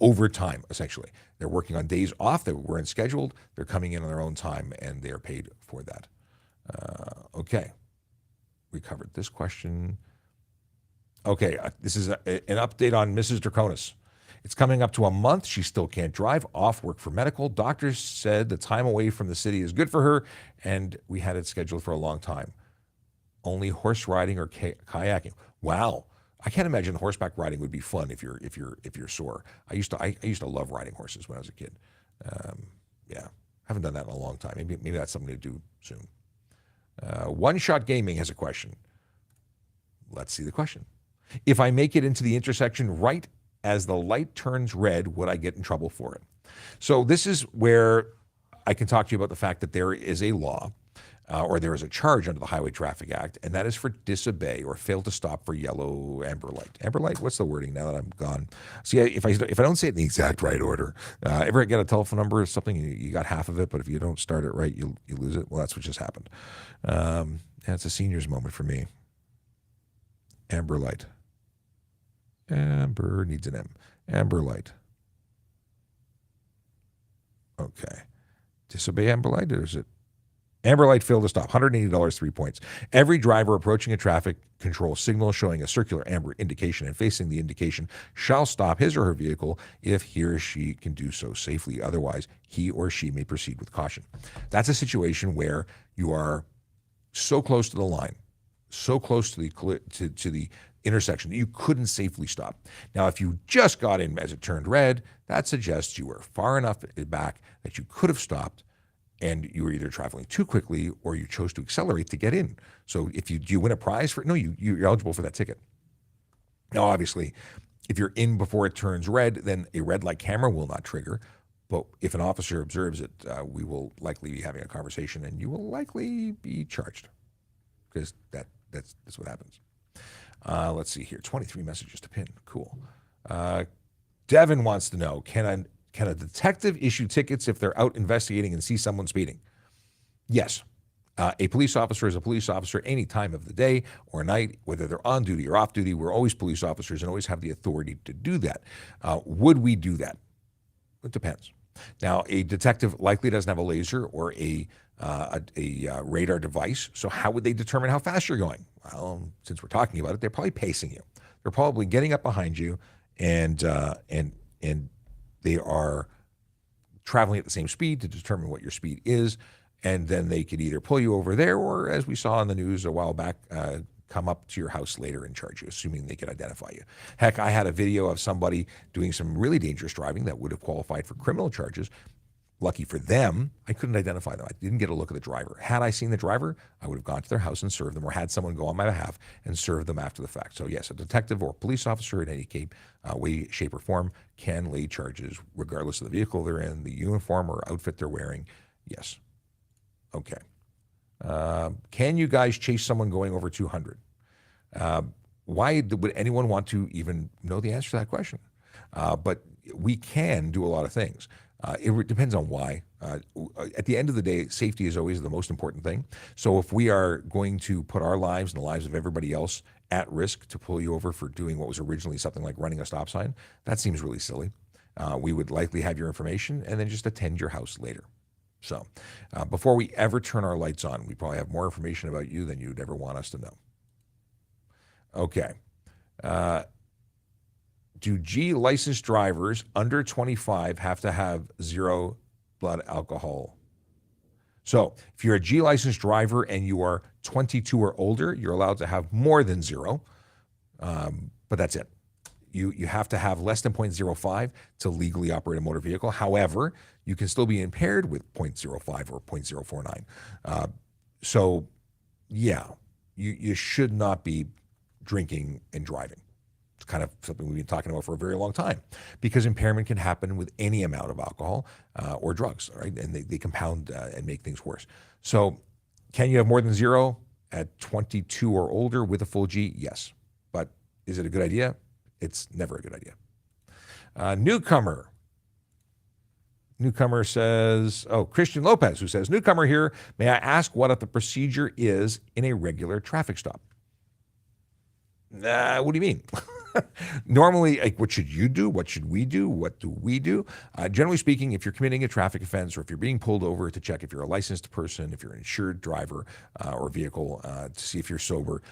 overtime, essentially. They're working on days off that weren't scheduled. They're coming in on their own time, and they are paid for that. Okay. We covered this question. Okay, this is an update on Mrs. Draconis. It's coming up to a month. She still can't drive, off work for medical. Doctors said the time away from the city is good for her, and we had it scheduled for a long time. Only horse riding or kayaking. Wow. I can't imagine horseback riding would be fun if you're sore. I used to love riding horses when I was a kid. Yeah, haven't done that in a long time. Maybe that's something to do soon. One Shot Gaming has a question. Let's see the question. If I make it into the intersection right as the light turns red, would I get in trouble for it? So this is where I can talk to you about the fact that there is a law or there is a charge under the Highway Traffic Act, and that is for disobey or fail to stop for yellow amber light. Amber light, what's the wording now that I'm gone? See, if I don't say it in the exact right order, ever get a telephone number or something, you got half of it, but if you don't start it right, you lose it. Well, that's what just happened. It's a senior's moment for me. Amber light. Amber needs an M. Amber light. Okay. Disobey amber light, or is it? Amber light failed to stop. $180, 3 points. Every driver approaching a traffic control signal showing a circular amber indication and facing the indication shall stop his or her vehicle if he or she can do so safely. Otherwise, he or she may proceed with caution. That's a situation where you are so close to the line, so close to the intersection that you couldn't safely stop. Now, if you just got in as it turned red, that suggests you were far enough back that you could have stopped, and you were either traveling too quickly or you chose to accelerate to get in. So do you win a prize for it? No, you're eligible for that ticket. Now, obviously, if you're in before it turns red, then a red light camera will not trigger. But if an officer observes it, we will likely be having a conversation, and you will likely be charged, because that's what happens. Let's see here. 23 messages to pin. Cool. Devin wants to know, can a detective issue tickets if they're out investigating and see someone speeding? Yes. A police officer is a police officer any time of the day or night, whether they're on duty or off duty. We're always police officers and always have the authority to do that. Would we do that? It depends. Now, a detective likely doesn't have a laser or a radar device, so how would they determine how fast you're going? Well, since we're talking about it, they're probably pacing you. They're probably getting up behind you, and they are traveling at the same speed to determine what your speed is, and then they could either pull you over there or, as we saw in the news a while back, come up to your house later and charge you, assuming they can identify you. Heck, I had a video of somebody doing some really dangerous driving that would have qualified for criminal charges. Lucky for them, I couldn't identify them. I didn't get a look at the driver. Had I seen the driver, I would have gone to their house and served them, or had someone go on my behalf and serve them after the fact. So yes, a detective or police officer in any way, shape, or form can lay charges regardless of the vehicle they're in, the uniform or outfit they're wearing. Yes. Okay. Can you guys chase someone going over 200? Why would anyone want to even know the answer to that question? But we can do a lot of things. It depends on why. At the end of the day, safety is always the most important thing. So if we are going to put our lives and the lives of everybody else at risk to pull you over for doing what was originally something like running a stop sign, that seems really silly. We would likely have your information and then just attend your house later. So before we ever turn our lights on, we probably have more information about you than you'd ever want us to know. Okay. Do G licensed drivers under 25 have to have 0 blood alcohol? So if you're a G licensed driver and you are 22 or older, you're allowed to have more than 0, but that's it. You have to have less than 0.05 to legally operate a motor vehicle. However, you can still be impaired with 0.05 or 0.049. So yeah, you should not be drinking and driving. It's kind of something we've been talking about for a very long time, because impairment can happen with any amount of alcohol or drugs, right? And they compound and make things worse. So can you have more than 0 at 22 or older with a full G? Yes. But is it a good idea? It's never a good idea. Newcomer says, Christian Lopez, who says, newcomer here, may I ask what the procedure is in a regular traffic stop? What do you mean? Normally, like, what should you do? What should we do? What do we do? Generally speaking, if you're committing a traffic offense or if you're being pulled over to check if you're a licensed person, if you're an insured driver or vehicle, to see if you're sober,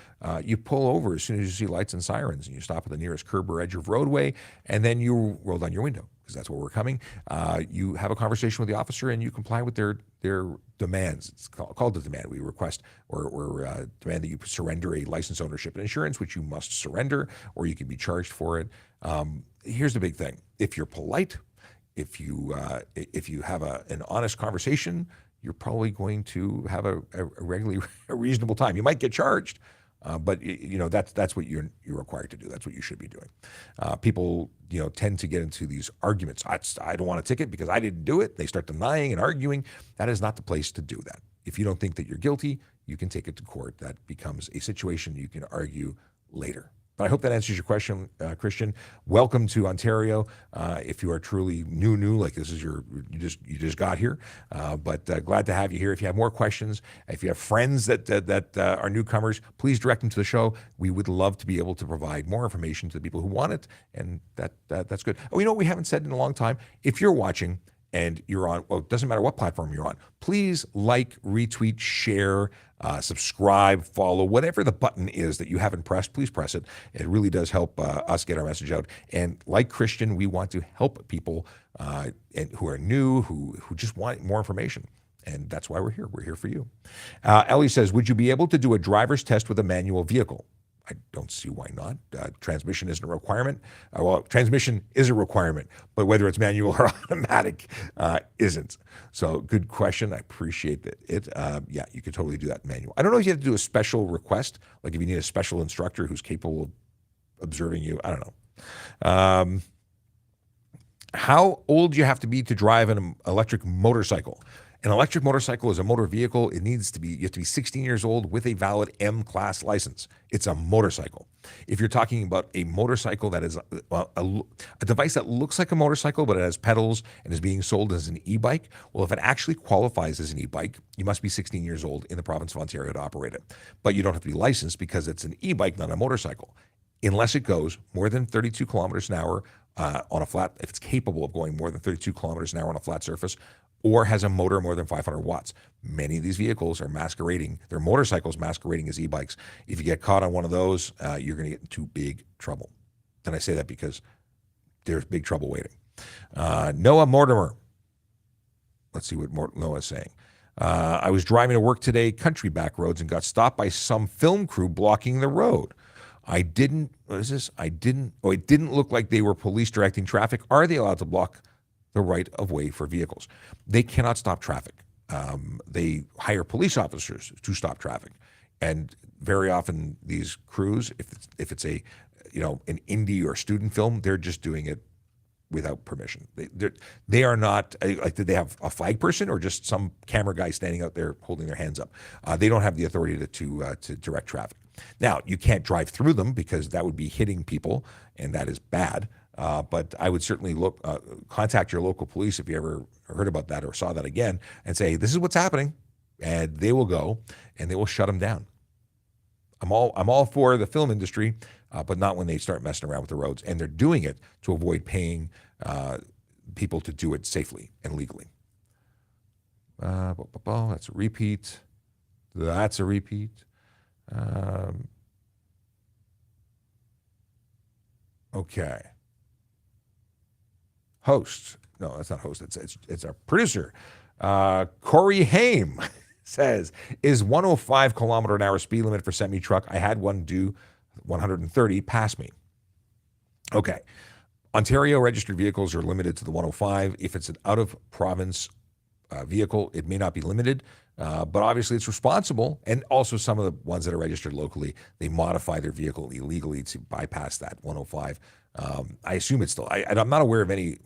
you pull over as soon as you see lights and sirens, and you stop at the nearest curb or edge of roadway, and then you roll down your window, because that's where we're coming. You have a conversation with the officer and you comply with their demands. It's called the demand. We request or demand that you surrender a license, ownership, and insurance, which you must surrender, or you can be charged for it. Here's the big thing: if you're polite, if you have an honest conversation, you're probably going to have a reasonable time. You might get charged, but that's what you're required to do. That's what you should be doing. People tend to get into these arguments. I don't want a ticket because I didn't do it. They start denying and arguing. That is not the place to do that. If you don't think that you're guilty, you can take it to court. That becomes a situation you can argue later. But I hope that answers your question, Christian. Welcome to Ontario. If you are truly new, like this is you just got here, but glad to have you here. If you have more questions, if you have friends that are newcomers, please direct them to the show. We would love to be able to provide more information to the people who want it, and that's good. Oh, you know what we haven't said in a long time? If you're watching and you're on, well, it doesn't matter what platform you're on, please like, retweet, share, subscribe, follow, whatever the button is that you haven't pressed, please press it. It really does help us get our message out. And like Christian, we want to help people who are new, who just want more information. And that's why we're here. We're here for you. Ellie says, would you be able to do a driver's test with a manual vehicle? I don't see why not. Transmission isn't a requirement. Well, transmission is a requirement, but whether it's manual or automatic isn't. So good question. I appreciate it. Yeah, you could totally do that manual. I don't know if you have to do a special request, like if you need a special instructor who's capable of observing you. I don't know. How old do you have to be to drive an electric motorcycle? An electric motorcycle is a motor vehicle. You have to be 16 years old with a valid M-class license. It's a motorcycle. If you're talking about a motorcycle that is a device that looks like a motorcycle, but it has pedals and is being sold as an e-bike, well, if it actually qualifies as an e-bike, you must be 16 years old in the province of Ontario to operate it. But you don't have to be licensed because it's an e-bike, not a motorcycle, unless it goes more than 32 kilometers an hour on a flat, if it's capable of going more than 32 kilometers an hour on a flat surface, or has a motor more than 500 watts. Many of these vehicles are masquerading, they're motorcycles masquerading as e-bikes. If you get caught on one of those, you're going to get into big trouble. And I say that because there's big trouble waiting. Noah Mortimer. Let's see what Noah's saying. I was driving to work today, country back roads, and got stopped by some film crew blocking the road. It didn't look like they were police directing traffic. Are they allowed to block the right of way for vehicles? They cannot stop traffic. They hire police officers to stop traffic, and very often these crews, if it's a an indie or student film, they're just doing it without permission. They are not like, did they have a flag person or just some camera guy standing out there holding their hands up? They don't have the authority to direct traffic. Now, you can't drive through them because that would be hitting people, and that is bad. But I would certainly contact your local police if you ever heard about that or saw that again, and say, this is what's happening, and they will go and they will shut them down. I'm all for the film industry, but not when they start messing around with the roads, and they're doing it to avoid paying people to do it safely and legally. That's a repeat. That's a repeat. Okay. Host. No, that's not host. It's our producer. Corey Haim says, is 105 kilometer an hour speed limit for semi-truck? I had one do 130 pass me. Okay. Ontario registered vehicles are limited to the 105. If it's an out-of-province vehicle, it may not be limited, but obviously it's responsible. And also some of the ones that are registered locally, they modify their vehicle illegally to bypass that 105. I assume it's still, I'm not aware of any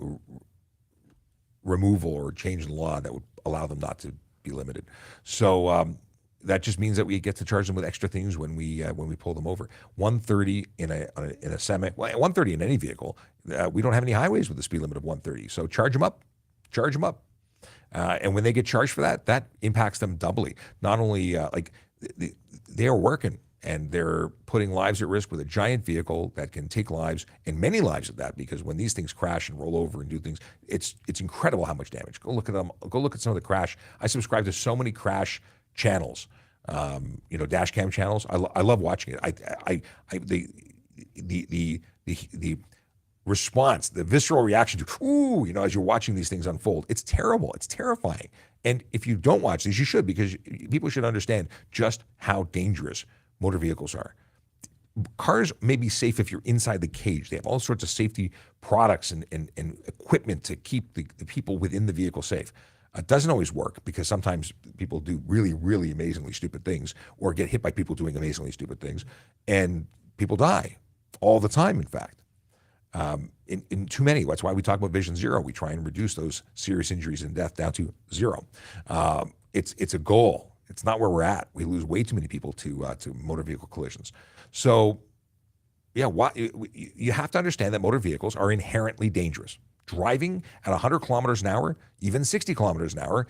removal or change in the law that would allow them not to be limited. So that just means that we get to charge them with extra things when we pull them over. 130 in a semi, well, 130 in any vehicle. We don't have any highways with the speed limit of 130. So charge them up. And when they get charged for that, that impacts them doubly. Not only they are working and they're putting lives at risk with a giant vehicle that can take lives, and many lives at that, because when these things crash and roll over and do things, it's incredible how much damage. Go look at them. Go look at some of the crash. I subscribe to so many crash channels, dash cam channels. I love watching it. The response, the visceral reaction to, as you're watching these things unfold, it's terrible. It's terrifying. And if you don't watch these, you should, because people should understand just how dangerous motor vehicles are. Cars may be safe if you're inside the cage. They have all sorts of safety products and equipment to keep the people within the vehicle safe. It doesn't always work, because sometimes people do really, really amazingly stupid things, or get hit by people doing amazingly stupid things, and people die all the time, in fact. In too many. That's why we talk about Vision Zero. We try and reduce those serious injuries and death down to zero. It's a goal. It's not where we're at. We lose way too many people to motor vehicle collisions. So, you have to understand that motor vehicles are inherently dangerous. Driving at 100 kilometers an hour, even 60 kilometers an hour,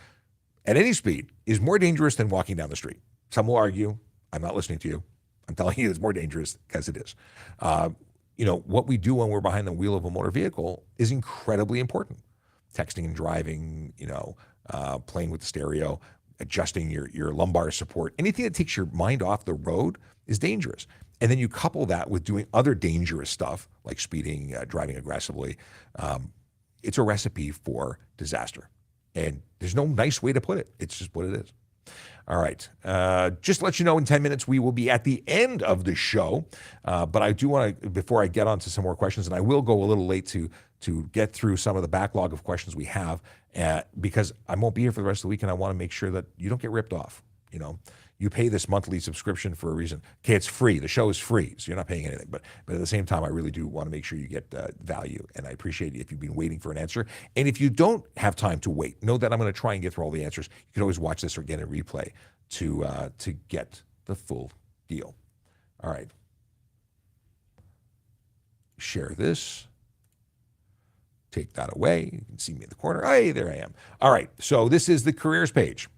at any speed, is more dangerous than walking down the street. Some will argue, I'm not listening to you. I'm telling you it's more dangerous, because it is. What we do when we're behind the wheel of a motor vehicle is incredibly important. texting and driving, playing with the stereo, adjusting your lumbar support. Anything that takes your mind off the road is dangerous. And then you couple that with doing other dangerous stuff like speeding, driving aggressively. It's a recipe for disaster. And there's no nice way to put it. It's just what it is. All right. Just to let you know, in 10 minutes, we will be at the end of the show. But I do want to, before I get on to some more questions, and I will go a little late to get through some of the backlog of questions we have, because I won't be here for the rest of the week, and I want to make sure that you don't get ripped off. You pay this monthly subscription for a reason. Okay, it's free. The show is free, so you're not paying anything. But at the same time, I really do want to make sure you get value, and I appreciate it if you've been waiting for an answer. And if you don't have time to wait, know that I'm going to try and get through all the answers. You can always watch this or get a replay to get the full deal. All right. Share this. Take that away. You can see me in the corner. Hey, there I am. All right, so this is the careers page.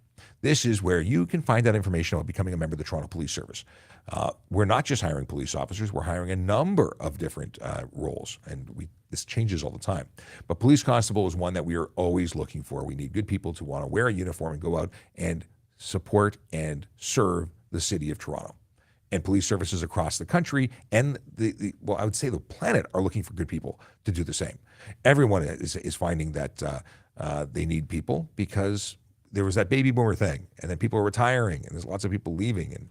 This is where you can find out information about becoming a member of the Toronto Police Service. We're not just hiring police officers, we're hiring a number of different roles, and this changes all the time. But police constable is one that we are always looking for. We need good people to want to wear a uniform and go out and support and serve the city of Toronto. And police services across the country and I would say the planet are looking for good people to do the same. Everyone is finding that they need people because there was that baby boomer thing, and then people are retiring, and there's lots of people leaving, and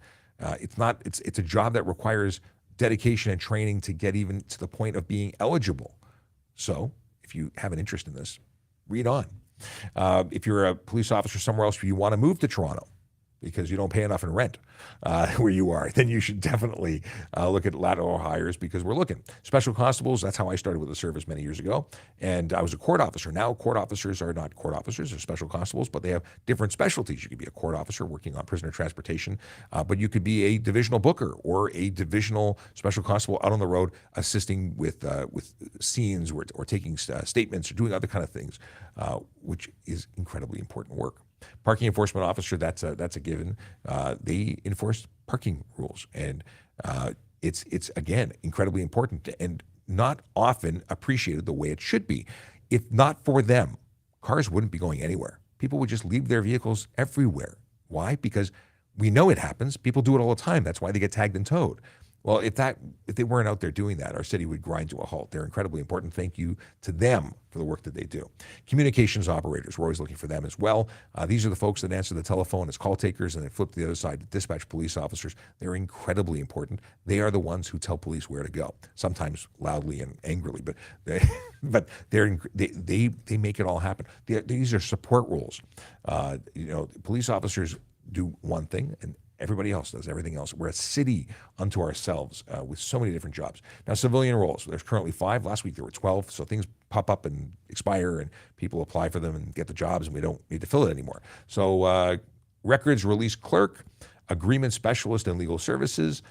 it's a job that requires dedication and training to get even to the point of being eligible. So if you have an interest in this, read on. If you're a police officer somewhere else, you want to move to Toronto because you don't pay enough in rent where you are, then you should definitely look at lateral hires because we're looking. Special constables, that's how I started with the service many years ago. And I was a court officer. Now court officers are not court officers, they're special constables, but they have different specialties. You could be a court officer working on prisoner transportation, but you could be a divisional booker or a divisional special constable out on the road assisting with scenes or taking statements or doing other kind of things, which is incredibly important work. Parking enforcement officer, that's a given. They enforce parking rules, and it's again incredibly important and not often appreciated the way it should be. If not for them, cars wouldn't be going anywhere. People would just leave their vehicles everywhere. Why? Because we know it happens. People do it all the time. That's why they get tagged and towed. Well, if they weren't out there doing that, our city would grind to a halt. They're incredibly important. Thank you to them for the work that they do. Communications operators, we're always looking for them as well. These are the folks that answer the telephone as call takers and they flip to the other side to dispatch police officers. They're incredibly important. They are the ones who tell police where to go, sometimes loudly and angrily, but they make it all happen. These are support roles. Police officers do one thing and everybody else does everything else. We're a city unto ourselves with so many different jobs. Now, civilian roles, there's currently 5. Last week there were 12, so things pop up and expire and people apply for them and get the jobs and we don't need to fill it anymore. So records release clerk, agreement specialist in legal services,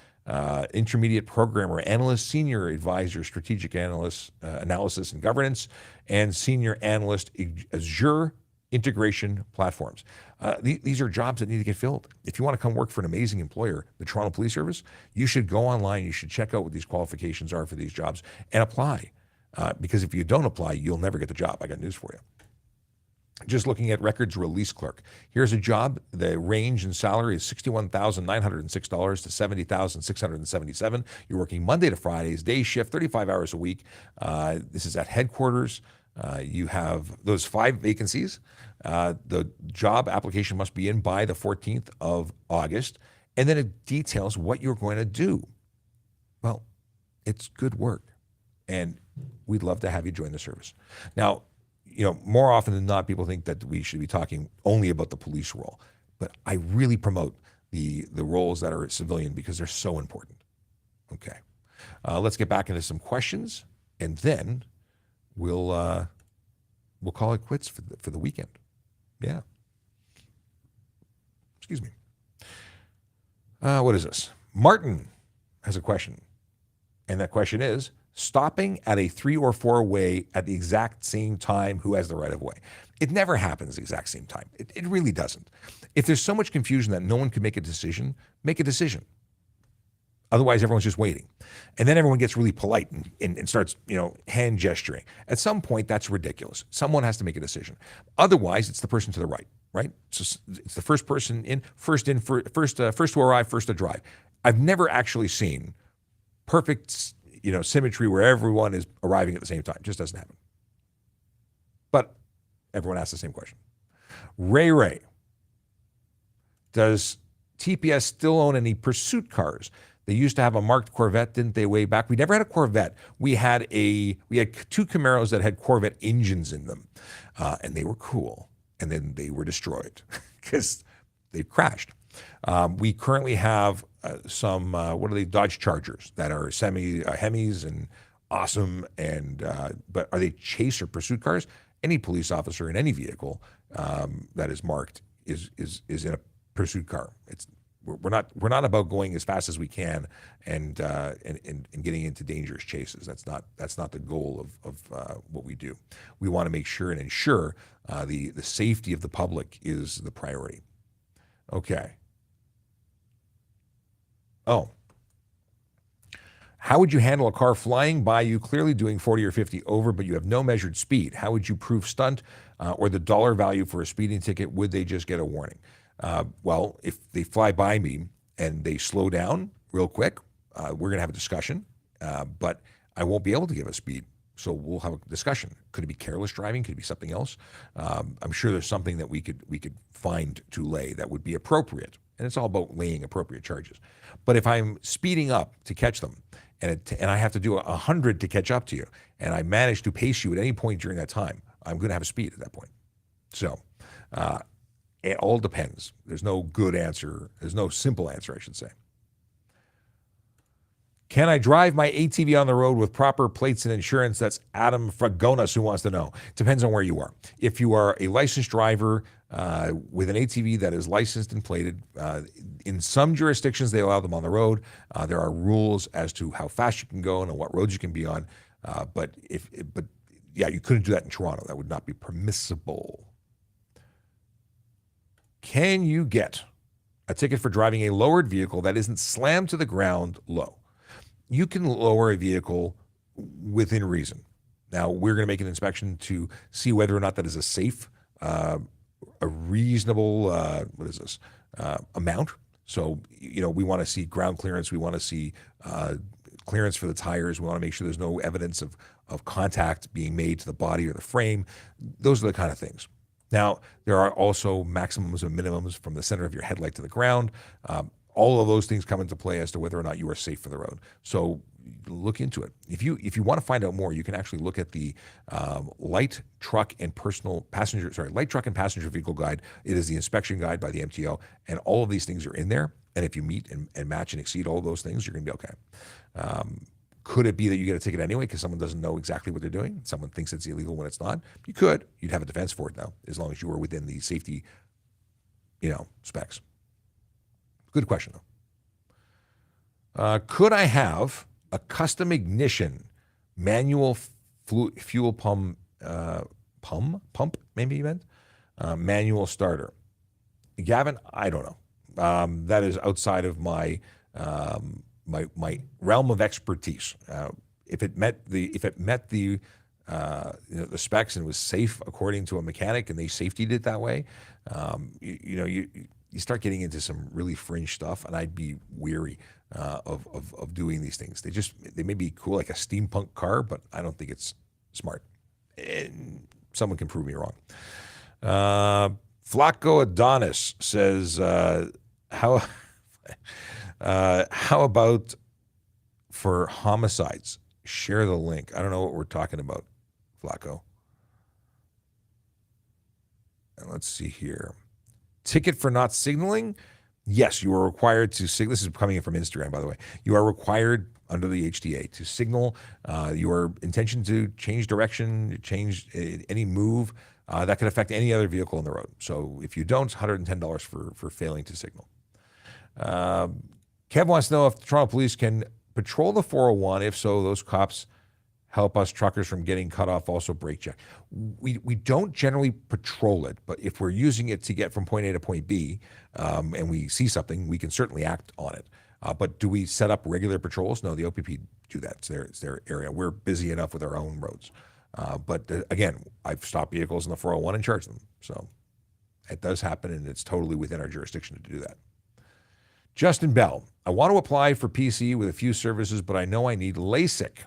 intermediate programmer analyst, senior advisor, strategic analyst, analysis and governance, and senior analyst Azure integration platforms. These are jobs that need to get filled. If you want to come work for an amazing employer, the Toronto Police Service, you should go online, you should check out what these qualifications are for these jobs and apply. Because if you don't apply, you'll never get the job. I got news for you. Just looking at records release clerk. Here's a job. The range in salary is $61,906 to $70,677. You're working Monday to Fridays, day shift, 35 hours a week. This is at headquarters. You have those 5 vacancies. The job application must be in by the 14th of August, and then it details what you're going to do. Well, it's good work, and we'd love to have you join the service. Now, more often than not, people think that we should be talking only about the police role, but I really promote the roles that are civilian because they're so important. Okay, let's get back into some questions, and then we'll call it quits for the weekend. Yeah. Excuse me. What is this? Martin has a question, and that question is: stopping at a 3 or 4 way at the exact same time. Who has the right of way? It never happens the exact same time. It really doesn't. If there's so much confusion that no one can make a decision, make a decision. Otherwise, everyone's just waiting. And then everyone gets really polite and starts, hand gesturing. At some point, that's ridiculous. Someone has to make a decision. Otherwise, it's the person to the right? So it's the first person first to arrive, first to drive. I've never actually seen perfect, symmetry where everyone is arriving at the same time. It just doesn't happen. But everyone asks the same question. Ray, does TPS still own any pursuit cars? They used to have a marked Corvette, didn't they, way back? We never had a Corvette. We had two Camaros that had Corvette engines in them, and they were cool. And then they were destroyed because they crashed. We currently have some Dodge Chargers that are Hemis and awesome, but are they chase or pursuit cars? Any police officer in any vehicle that is marked is in a pursuit car. We're not about going as fast as we can and getting into dangerous chases. That's not the goal of what we do. We want to make sure and ensure the safety of the public is the priority. Okay. Oh. How would you handle a car flying by you, clearly doing 40 or 50 over, but you have no measured speed? How would you prove stunt or the dollar value for a speeding ticket? Would they just get a warning? Well, if they fly by me and they slow down real quick, we're going to have a discussion, but I won't be able to give a speed. So we'll have a discussion. Could it be careless driving? Could it be something else? I'm sure there's something that we could find to lay that would be appropriate. And it's all about laying appropriate charges. But if I'm speeding up to catch them and I have to do 100 to catch up to you, and I manage to pace you at any point during that time, I'm going to have a speed at that point. So it all depends. There's no good answer. There's no simple answer, I should say. Can I drive my ATV on the road with proper plates and insurance? That's Adam Fragonas who wants to know. Depends on where you are. If you are a licensed driver with an ATV that is licensed and plated, in some jurisdictions they allow them on the road. There are rules as to how fast you can go and on what roads you can be on. But you couldn't do that in Toronto. That would not be permissible. Can you get a ticket for driving a lowered vehicle that isn't slammed to the ground low? You can lower a vehicle within reason. Now, we're going to make an inspection to see whether or not that is a safe, a reasonable, amount. So, we want to see ground clearance. We want to see clearance for the tires. We want to make sure there's no evidence of contact being made to the body or the frame. Those are the kind of things. Now, there are also maximums and minimums from the center of your headlight to the ground. All of those things come into play as to whether or not you are safe for the road. So look into it. If you want to find out more, you can actually look at the light truck and passenger vehicle guide. It is the inspection guide by the MTO, and all of these things are in there. And if you meet and match and exceed all of those things, you're going to be okay. Could it be that you get a ticket anyway because someone doesn't know exactly what they're doing? Someone thinks it's illegal when it's not? You could. You'd have a defense for it, though, as long as you were within the safety, specs. Good question, though. Could I have a custom ignition manual fuel pump, maybe you meant? Manual starter? Gavin, I don't know. That is outside of my my realm of expertise. If it met the specs and was safe according to a mechanic and they safetied it that way, you start getting into some really fringe stuff, and I'd be weary of doing these things. They may be cool, like a steampunk car, but I don't think it's smart. And someone can prove me wrong. Flacco Adonis says, how about for homicides? Share the link. I don't know what we're talking about, Flacco. And let's see here. Ticket for not signaling? Yes, you are required to signal. This is coming in from Instagram, by the way. You are required under the HDA to signal your intention to change direction, change any move that could affect any other vehicle on the road. So if you don't, $110 for failing to signal. Kev wants to know if the Toronto Police can patrol the 401. If so, those cops help us truckers from getting cut off, also brake check. We don't generally patrol it, but if we're using it to get from point A to point B and we see something, we can certainly act on it. But do we set up regular patrols? No, the OPP do that. It's their area. We're busy enough with our own roads. But again, I've stopped vehicles in the 401 and charged them. So it does happen, and it's totally within our jurisdiction to do that. Justin Bell, I want to apply for PC with a few services, but I know I need LASIK.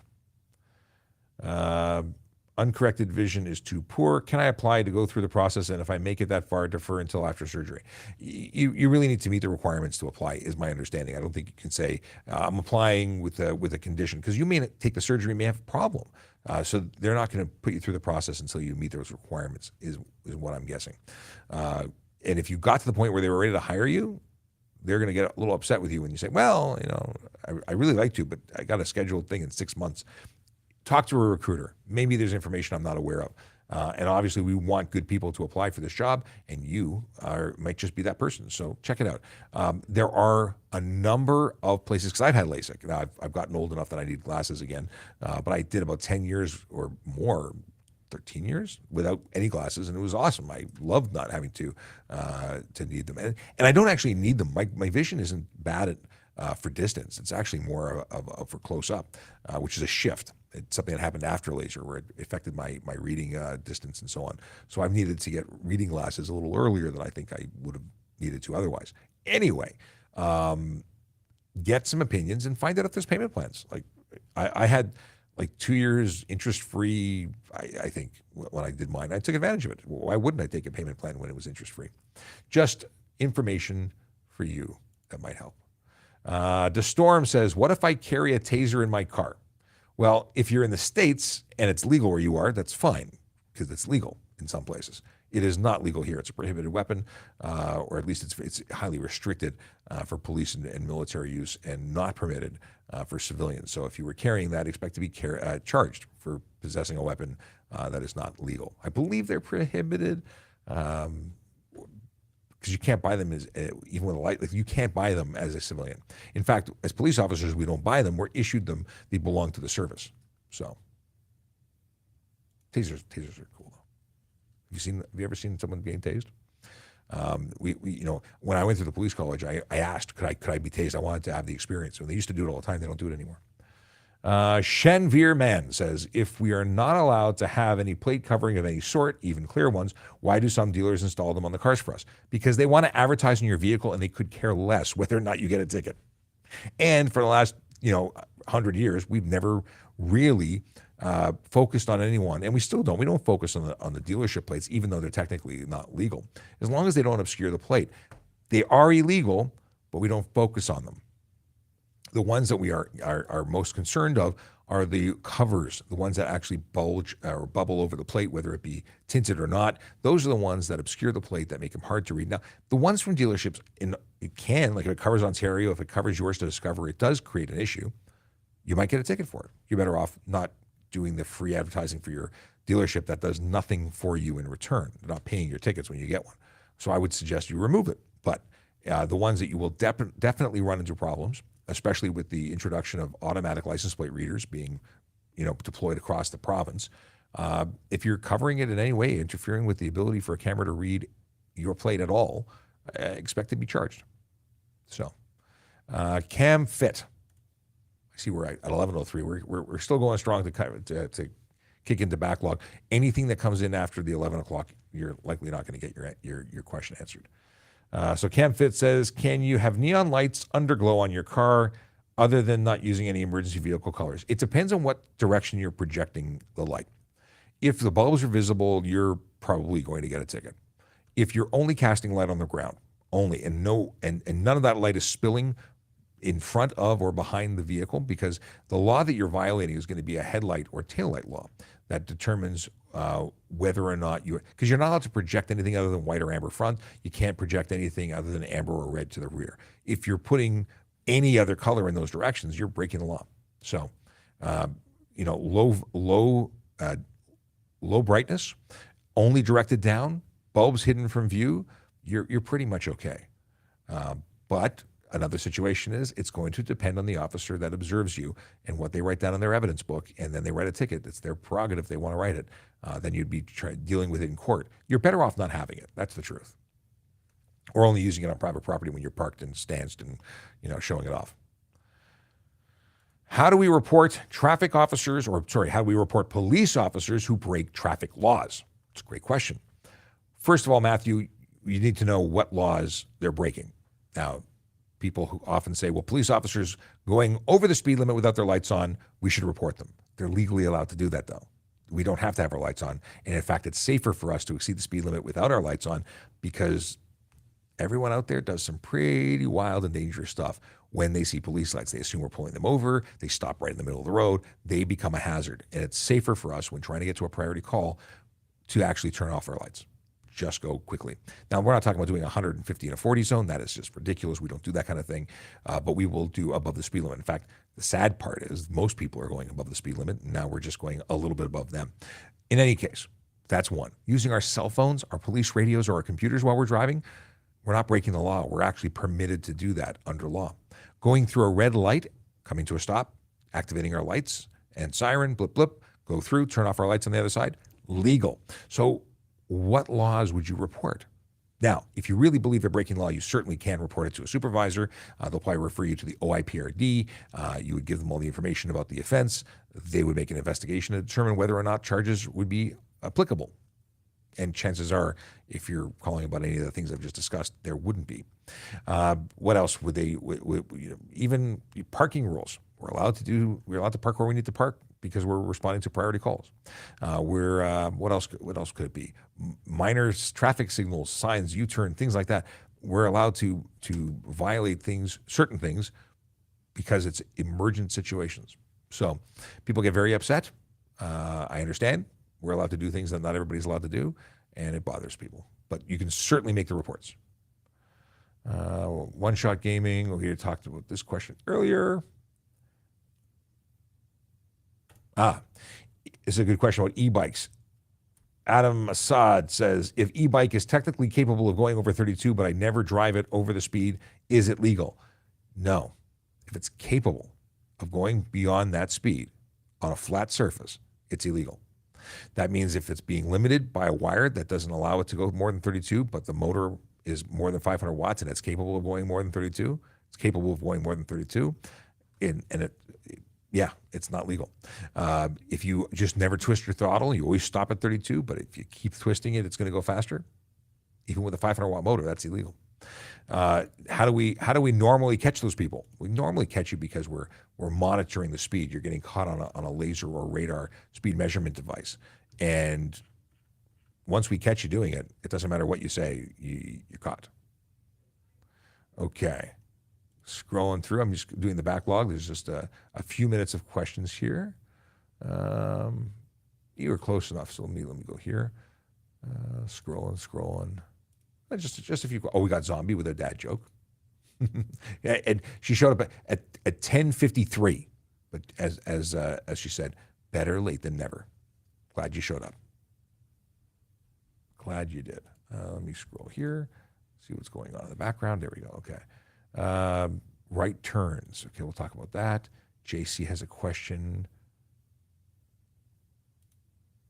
Uncorrected vision is too poor. Can I apply to go through the process? And if I make it that far, defer until after surgery? You really need to meet the requirements to apply, is my understanding. I don't think you can say, I'm applying with a condition, because you may not take the surgery, may have a problem. So they're not going to put you through the process until you meet those requirements, is what I'm guessing. And if you got to the point where they were ready to hire you, they're going to get a little upset with you when you say, well, I really like to, but I got a scheduled thing in 6 months. Talk to a recruiter. Maybe there's information I'm not aware of. And obviously, we want good people to apply for this job, and you might just be that person. So check it out. There are a number of places, because I've had LASIK. Now, I've gotten old enough that I need glasses again, but I did about 10 years or more, 13 years without any glasses, and it was awesome. I loved not having to need them. And I don't actually need them. My vision isn't bad for distance. It's actually more of for close up, which is a shift. It's something that happened after laser where it affected my reading distance and so on. So I've needed to get reading glasses a little earlier than I think I would have needed to otherwise. Anyway, get some opinions and find out if there's payment plans. Like I had like 2 years interest-free, I think, when I did mine. I took advantage of it. Why wouldn't I take a payment plan when it was interest-free? Just information for you that might help. DeStorm says, what if I carry a taser in my car? Well, if you're in the States and it's legal where you are, that's fine, because it's legal in some places. It is not legal here. It's a prohibited weapon, or at least it's highly restricted for police and military use, and not permitted for civilians. So if you were carrying that, expect to be charged for possessing a weapon that is not legal. I believe they're prohibited, because you can't buy them even with a light. Like, you can't buy them as a civilian. In fact, as police officers, we don't buy them. We're issued them. They belong to the service. So tasers are cool though. Have you ever seen someone being tased? When I went through the police college, I asked, could I be tased? I wanted to have the experience. When they used to do it all the time, they don't do it anymore. Shenveer Man says, if we are not allowed to have any plate covering of any sort, even clear ones, why do some dealers install them on the cars for us? Because they want to advertise in your vehicle, and they could care less whether or not you get a ticket. And for the last 100 years, we've never really focused on anyone, and we still don't. We don't focus on the dealership plates, even though they're technically not legal, as long as they don't obscure the plate. They are illegal, but we don't focus on them. The ones that we are most concerned of are the covers, the ones that actually bulge or bubble over the plate, whether it be tinted or not. Those are the ones that obscure the plate, that make them hard to read. Now, the ones from dealerships, it can, like if it covers Ontario, if it covers yours to Discover, it does create an issue. You might get a ticket for it. You're better off not doing the free advertising for your dealership that does nothing for you in return. They're not paying your tickets when you get one. So I would suggest you remove it. But the ones that you will definitely run into problems, especially with the introduction of automatic license plate readers being, deployed across the province. If you're covering it in any way, interfering with the ability for a camera to read your plate at all, expect to be charged. So, Cam Fit. I see we're at 11:03. We're still going strong to kick into backlog. Anything that comes in after the 11 o'clock, you're likely not going to get your question answered. So Cam Fit says, can you have neon lights underglow on your car other than not using any emergency vehicle colors? It depends on what direction you're projecting the light. If the bulbs are visible, you're probably going to get a ticket. If you're only casting light on the ground, and none of that light is spilling in front of or behind the vehicle, because the law that you're violating is going to be a headlight or taillight law that determines whether or not because you're not allowed to project anything other than white or amber front. You can't project anything other than amber or red to the rear. If you're putting any other color in those directions, you're breaking the law. So, low brightness, only directed down, bulbs hidden from view, you're pretty much okay. But another situation is it's going to depend on the officer that observes you and what they write down in their evidence book, and then they write a ticket. It's their prerogative. They want to write it. Then you'd be dealing with it in court. You're better off not having it. That's the truth. Or only using it on private property when you're parked and stanced and showing it off. How do we report traffic officers, how do we report police officers who break traffic laws? It's a great question. First of all, Matthew, you need to know what laws they're breaking. Now, people who often say, well, police officers going over the speed limit without their lights on, we should report them. They're legally allowed to do that, though. We don't have to have our lights on. And in fact, it's safer for us to exceed the speed limit without our lights on because everyone out there does some pretty wild and dangerous stuff when they see police lights. They assume we're pulling them over. They stop right in the middle of the road. They become a hazard. And it's safer for us when trying to get to a priority call to actually turn off our lights. Just go quickly. Now, we're not talking about doing 150 in a 40 zone. That is just ridiculous. We don't do that kind of thing. But we will do above the speed limit. In fact, the sad part is most people are going above the speed limit. And now we're just going a little bit above them. In any case, that's one. Using our cell phones, our police radios, or our computers while we're driving, we're not breaking the law. We're actually permitted to do that under law. Going through a red light, coming to a stop, activating our lights and siren, blip, blip, go through, turn off our lights on the other side, legal. So what laws would you report? Now, if you really believe they're breaking law, you certainly can report it to a supervisor. They'll probably refer you to the OIPRD. You would give them all the information about the offense. They would make an investigation to determine whether or not charges would be applicable. And chances are, if you're calling about any of the things I've just discussed, there wouldn't be. What else would they? Even parking rules. We're allowed to park where we need to park because we're responding to priority calls. What else? What else could it be? Minor traffic signals, signs, U-turn, things like that. We're allowed to violate certain things, because it's emergent situations. So people get very upset. I understand. We're allowed to do things that not everybody's allowed to do, and it bothers people. But you can certainly make the reports. One-shot gaming. We talked about this question earlier. It's a good question about e-bikes. Adam Assad says, if e-bike is technically capable of going over 32, but I never drive it over the speed, is it legal? No. If it's capable of going beyond that speed on a flat surface, it's illegal. That means if it's being limited by a wire that doesn't allow it to go more than 32, but the motor is more than 500 watts and it's capable of going more than 32, it's capable of going more than 32, it's not legal. If you just never twist your throttle, you always stop at 32, but if you keep twisting it, it's going to go faster. Even with a 500-watt motor, that's illegal. How do we normally catch those people? We normally catch you because we're monitoring the speed. You're getting caught on a laser or radar speed measurement device, and once we catch you doing it, it doesn't matter what you say, you're caught. Okay. Scrolling through, I'm just doing the backlog. There's just a few minutes of questions here. You were close enough, so let me go here. Scrolling. Just a few. Oh, we got Zombie with a dad joke. And she showed up at 10:53, but as she said, better late than never. Glad you showed up. Glad you did. Let me scroll here, see what's going on in the background. There we go. Okay. Right turns. Okay, we'll talk about that. JC has a question.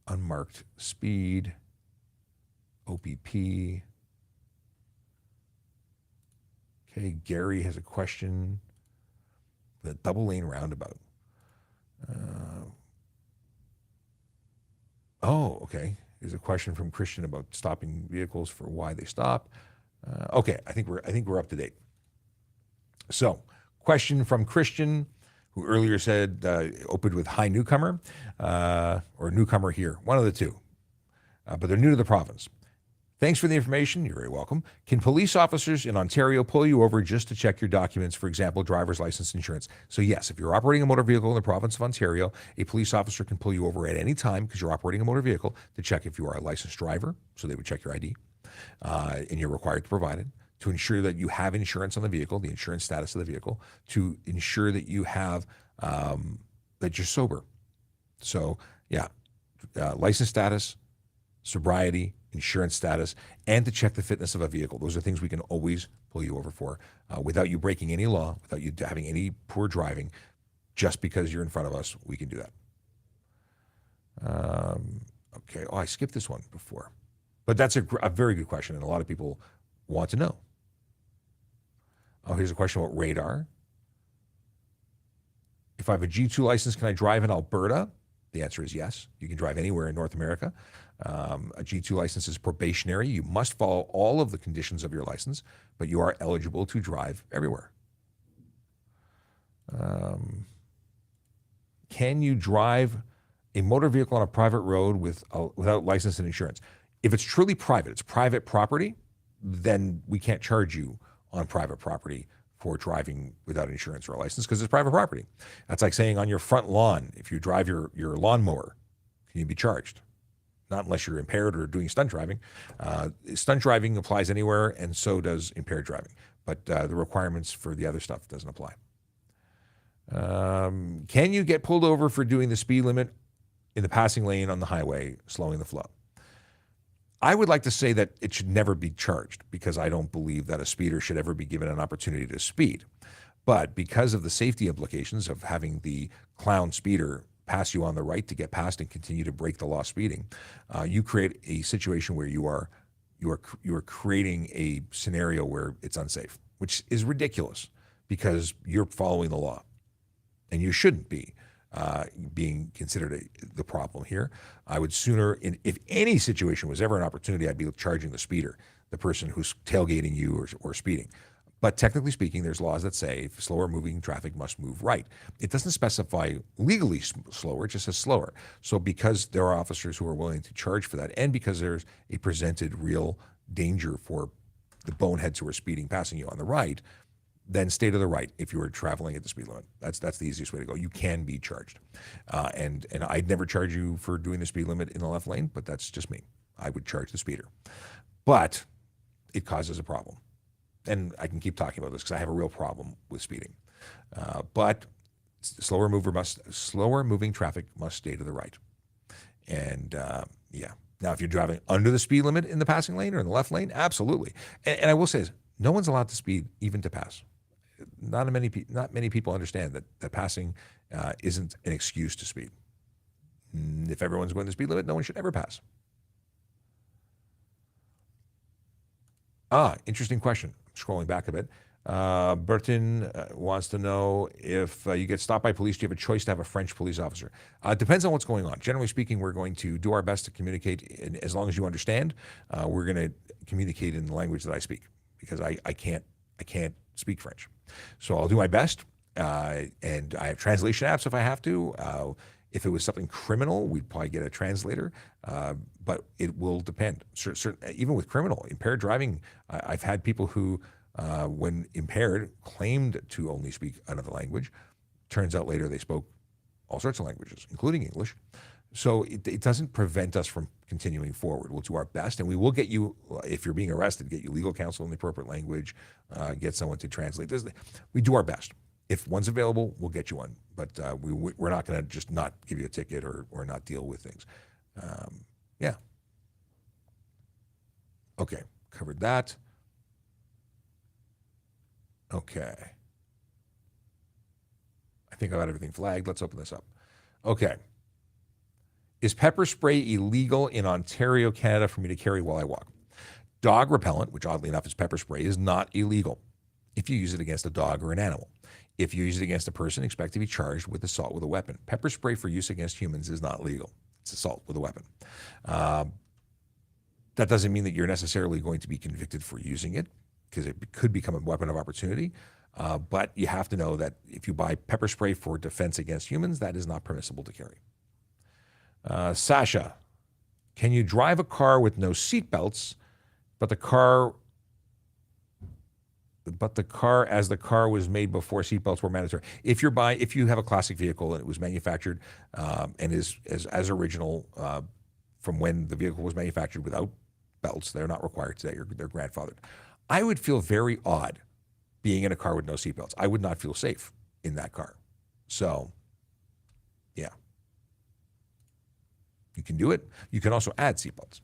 Unmarked speed. OPP. Okay, Gary has a question. The double lane roundabout. Okay. There's a question from Christian about stopping vehicles for why they stop. Okay, I think we're up to date. So, question from Christian, who earlier said opened with hi newcomer, or newcomer here, one of the two, but they're new to the province. Thanks for the information. You're very welcome. Can police officers in Ontario pull you over just to check your documents, for example, driver's license, insurance? So yes, if you're operating a motor vehicle in the province of Ontario, a police officer can pull you over at any time because you're operating a motor vehicle to check if you are a licensed driver. So they would check your ID, and you're required to provide it, to ensure that you have insurance on the vehicle, the insurance status of the vehicle, to ensure that you have, that you're sober. So yeah, license status, sobriety, insurance status, and to check the fitness of a vehicle. Those are things we can always pull you over for without you breaking any law, without you having any poor driving. Just because you're in front of us, we can do that. Okay. Oh, I skipped this one before. But that's a very good question, and a lot of people want to know. Oh, here's a question about radar. If I have a G2 license, can I drive in Alberta? The answer is yes. You can drive anywhere in North America. A G2 license is probationary. You must follow all of the conditions of your license, but you are eligible to drive everywhere. Can you drive a motor vehicle on a private road without license and insurance? If it's truly private, it's private property, then we can't charge you on private property for driving without insurance or a license because it's private property. That's like saying on your front lawn, if you drive your lawnmower, can you be charged? Not unless you're impaired or doing stunt driving. Stunt driving applies anywhere, and so does impaired driving. But the requirements for the other stuff doesn't apply. Can you get pulled over for doing the speed limit in the passing lane on the highway, slowing the flow? I would like to say that it should never be charged because I don't believe that a speeder should ever be given an opportunity to speed. But because of the safety implications of having the clown speeder pass you on the right to get past and continue to break the law speeding, you create a situation where you are creating a scenario where it's unsafe, which is ridiculous because you're following the law, and you shouldn't be being considered the problem here. I would sooner, if any situation was ever an opportunity, I'd be charging the speeder, the person who's tailgating you or speeding. But technically speaking, there's laws that say slower moving traffic must move right. It doesn't specify legally slower, it just says slower. So because there are officers who are willing to charge for that, and because there's a presented real danger for the boneheads who are speeding, passing you on the right, then stay to the right if you were traveling at the speed limit. That's the easiest way to go. You can be charged. And I'd never charge you for doing the speed limit in the left lane, but that's just me. I would charge the speeder. But it causes a problem. And I can keep talking about this because I have a real problem with speeding. But slower moving traffic must stay to the right. And yeah. Now, if you're driving under the speed limit in the passing lane or in the left lane, absolutely. And I will say this, no one's allowed to speed even to pass. Not many people understand that passing isn't an excuse to speed. If everyone's going the speed limit, no one should ever pass. Interesting question. Scrolling back a bit. Burton wants to know if you get stopped by police, do you have a choice to have a French police officer? It depends on what's going on. Generally speaking, we're going to do our best to communicate. And as long as you understand, we're going to communicate in the language that I speak because I can't speak French. So I'll do my best. And I have translation apps if I have to. If it was something criminal, we'd probably get a translator, but it will depend. Even with criminal, impaired driving, I've had people who, when impaired, claimed to only speak another language. Turns out later they spoke all sorts of languages, including English. So it doesn't prevent us from continuing forward. We'll do our best, and we will get you, if you're being arrested, get you legal counsel in the appropriate language, get someone to translate. We do our best. If one's available, we'll get you one. But we're not going to just not give you a ticket or not deal with things. Yeah. Okay, covered that. Okay. I think I got everything flagged. Let's open this up. Okay. Is pepper spray illegal in Ontario, Canada for me to carry while I walk? Dog repellent, which oddly enough is pepper spray, is not illegal if you use it against a dog or an animal. If you use it against a person, expect to be charged with assault with a weapon. Pepper spray for use against humans is not legal. It's assault with a weapon. That doesn't mean that you're necessarily going to be convicted for using it because it could become a weapon of opportunity. But you have to know that if you buy pepper spray for defense against humans, that is not permissible to carry. Sasha, can you drive a car with no seat belts, but the car as the car was made before seatbelts were mandatory? If you have a classic vehicle and it was manufactured and is as original from when the vehicle was manufactured without belts, they're not required today. They're grandfathered. I would feel very odd being in a car with no seatbelts. I would not feel safe in that car. So, yeah. You can do it. You can also add seatbelts.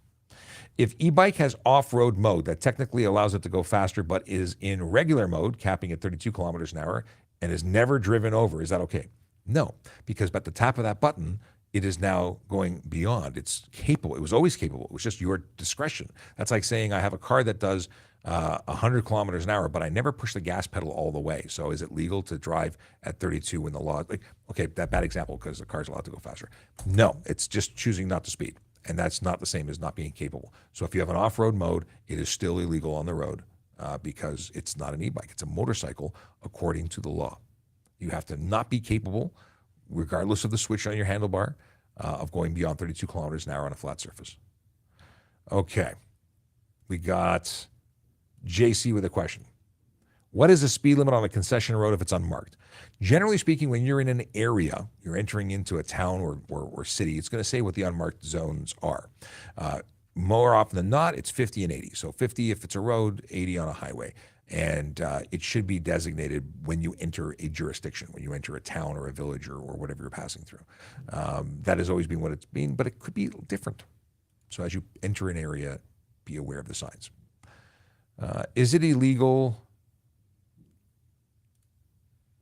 If e-bike has off-road mode that technically allows it to go faster but is in regular mode, capping at 32 kilometers an hour, and is never driven over, is that okay? No, because at the tap of that button, it is now going beyond. It's capable. It was always capable. It was just your discretion. That's like saying I have a car that does 100 kilometers an hour, but I never push the gas pedal all the way. So is it legal to drive at 32 when the law, like, okay, that bad example because the car's allowed to go faster. No, it's just choosing not to speed. And that's not the same as not being capable. So if you have an off-road mode, it is still illegal on the road because it's not an e-bike. It's a motorcycle according to the law. You have to not be capable, regardless of the switch on your handlebar, of going beyond 32 kilometers an hour on a flat surface. Okay. We got JC with a question. What is the speed limit on a concession road if it's unmarked? Generally speaking, when you're in an area, you're entering into a town or city, it's going to say what the unmarked zones are. More often than not, it's 50 and 80. So 50 if it's a road, 80 on a highway. And it should be designated when you enter a jurisdiction, when you enter a town or a village or whatever you're passing through. That has always been what it's been, but it could be different. So as you enter an area, be aware of the signs. Is it illegal?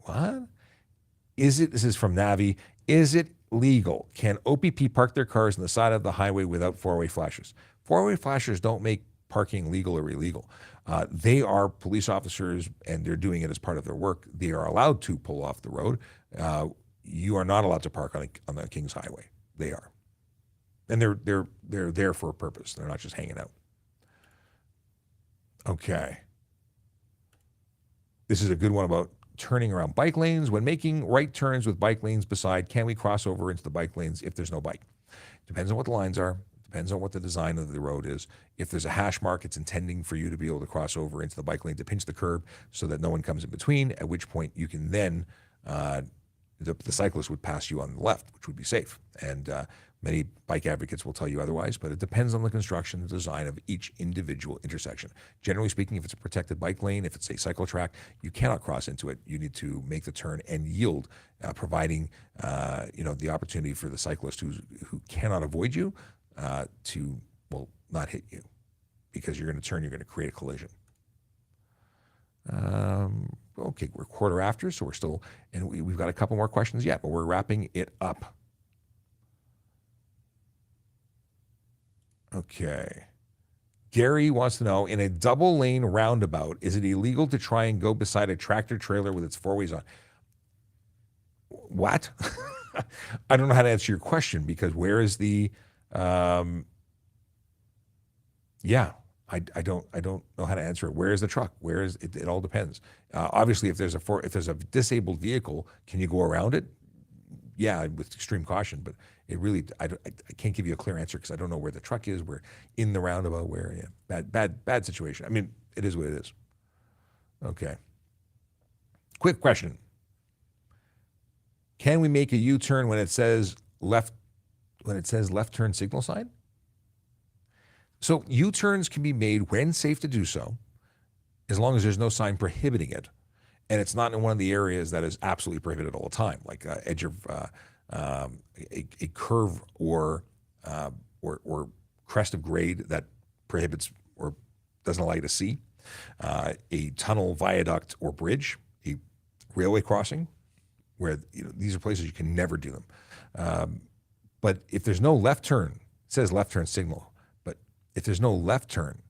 What? This is from Navi. Is it legal? Can OPP park their cars on the side of the highway without four-way flashers? Four-way flashers don't make parking legal or illegal. They are police officers and they're doing it as part of their work. They are allowed to pull off the road. You are not allowed to park on the King's Highway. They are. And they're there for a purpose. They're not just hanging out. Okay. This is a good one about turning around bike lanes. When making right turns with bike lanes beside, can we cross over into the bike lanes if there's no bike? Depends on what the lines are. Depends on what the design of the road is. If there's a hash mark, it's intending for you to be able to cross over into the bike lane to pinch the curb so that no one comes in between, at which point you can then, the cyclist would pass you on the left, which would be safe. And many bike advocates will tell you otherwise, but it depends on the construction, the design of each individual intersection. Generally speaking, if it's a protected bike lane, if it's a cycle track, you cannot cross into it. You need to make the turn and yield, providing the opportunity for the cyclist who cannot avoid you to not hit you, because you're going to turn, you're going to create a collision. Okay, we're quarter after, so we're still, and we've got a couple more questions yet, but we're wrapping it up. Okay. Gary wants to know, in a double lane roundabout, is it illegal to try and go beside a tractor trailer with its four ways on? What? I don't know how to answer your question, because where is the, I don't know how to answer it. Where is the truck? Where is it? It all depends. Obviously, if there's a disabled vehicle, can you go around it? Yeah, with extreme caution, but it really, I can't give you a clear answer because I don't know where the truck is, where in the roundabout, where, bad situation. I mean, it is what it is. Okay. Quick question. Can we make a U-turn when it says left turn signal sign? So U-turns can be made when safe to do so, as long as there's no sign prohibiting it. And it's not in one of the areas that is absolutely prohibited all the time, like edge of a curve or crest of grade that prohibits or doesn't allow you to see, a tunnel, viaduct, or bridge, a railway crossing, where these are places you can never do them. But if there's no left turn, it says left turn signal, but if there's no left turn,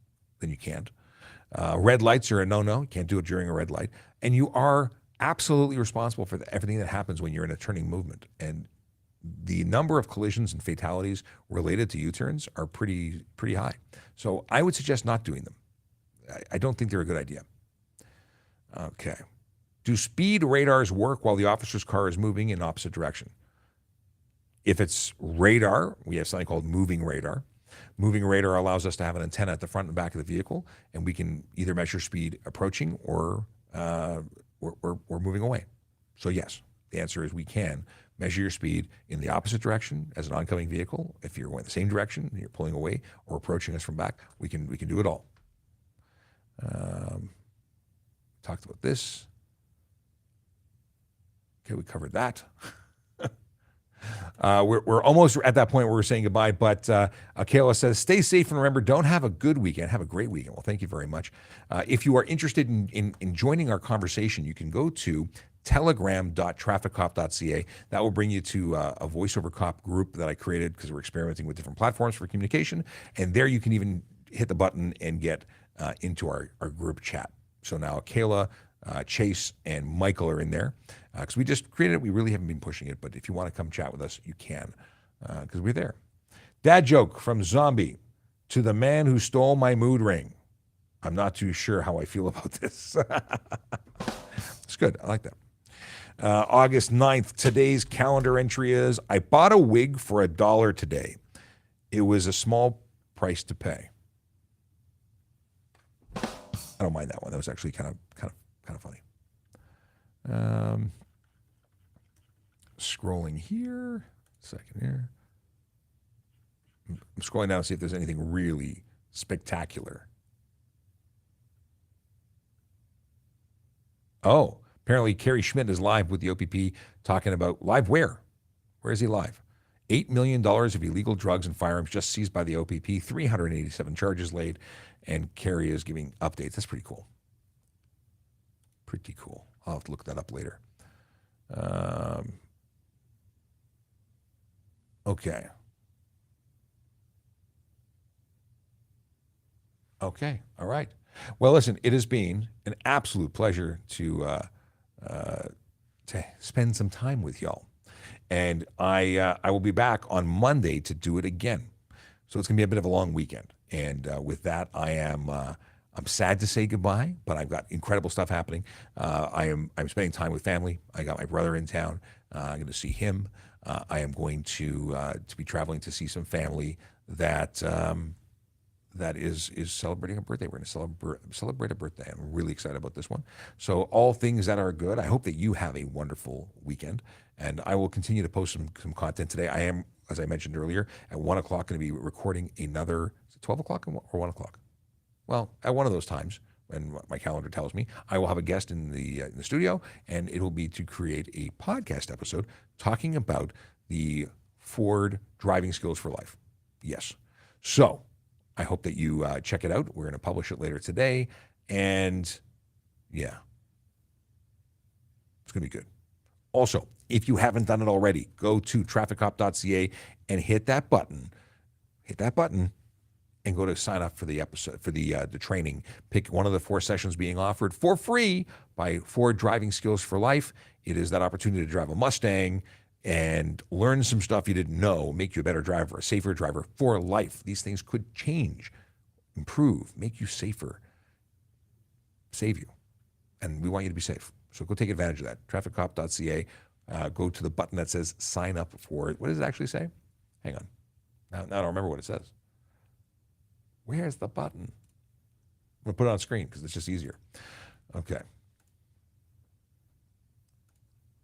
then you can't. Red lights are a no-no. You can't do it during a red light. And you are absolutely responsible for everything that happens when you're in a turning movement. And the number of collisions and fatalities related to U-turns are pretty high. So I would suggest not doing them. I don't think they're a good idea. Okay. Do speed radars work while the officer's car is moving in opposite direction? If it's radar, we have something called moving radar. Moving radar allows us to have an antenna at the front and back of the vehicle, and we can either measure speed approaching or moving away. So yes, the answer is we can measure your speed in the opposite direction as an oncoming vehicle. If you're going the same direction and you're pulling away or approaching us from back, we can do it all. Talked about this. Okay, we covered that. We're almost at that point where we're saying goodbye, but Kayla says, stay safe and remember, don't have a good weekend, have a great weekend. Well, thank you very much. If you are interested in joining our conversation, you can go to telegram.trafficcop.ca. That will bring you to a voiceover cop group that I created because we're experimenting with different platforms for communication. And there you can even hit the button and get into our group chat. So now Kayla, Chase, and Michael are in there because we just created it. We really haven't been pushing it, but if you want to come chat with us, you can because we're there. Dad joke from Zombie to the man who stole my mood ring. I'm not too sure how I feel about this. It's good. I like that. August 9th, today's calendar entry is, I bought a wig for $1 today. It was a small price to pay. I don't mind that one. That was actually kind of funny. Scrolling here. Second here. I'm scrolling down to see if there's anything really spectacular. Oh, apparently Kerry Schmidt is live with the OPP talking about live where? Where is he live? $8 million of illegal drugs and firearms just seized by the OPP, 387 charges laid, and Kerry is giving updates. That's pretty cool. Pretty cool. I'll have to look that up later. Okay. Okay. All right. Well, listen, it has been an absolute pleasure to spend some time with y'all. And I will be back on Monday to do it again. So it's going to be a bit of a long weekend. And with that, I'm sad to say goodbye, but I've got incredible stuff happening. I'm spending time with family. I got my brother in town. I'm going to see him. I am going to be traveling to see some family that is celebrating a birthday. We're going to celebrate a birthday. I'm really excited about this one. So all things that are good. I hope that you have a wonderful weekend, and I will continue to post some content today. I am, as I mentioned earlier, at 1 o'clock going to be recording another, is it 12 o'clock or 1 o'clock? Well, at one of those times, and my calendar tells me, I will have a guest in the studio, and it will be to create a podcast episode talking about the Ford driving skills for life. Yes. So I hope that you check it out. We're going to publish it later today. And yeah, it's going to be good. Also, if you haven't done it already, go to trafficcop.ca and hit that button. Hit that button and go to sign up for the episode, for the training. Pick one of the 4 sessions being offered for free by Ford Driving Skills for Life. It is that opportunity to drive a Mustang and learn some stuff you didn't know, make you a better driver, a safer driver for life. These things could change, improve, make you safer, save you. And we want you to be safe. So go take advantage of that. Trafficcop.ca. Go to the button that says sign up for, what does it actually say? Hang on. Now I don't remember what it says. Where's the button? I'm going to put it on screen because it's just easier. Okay.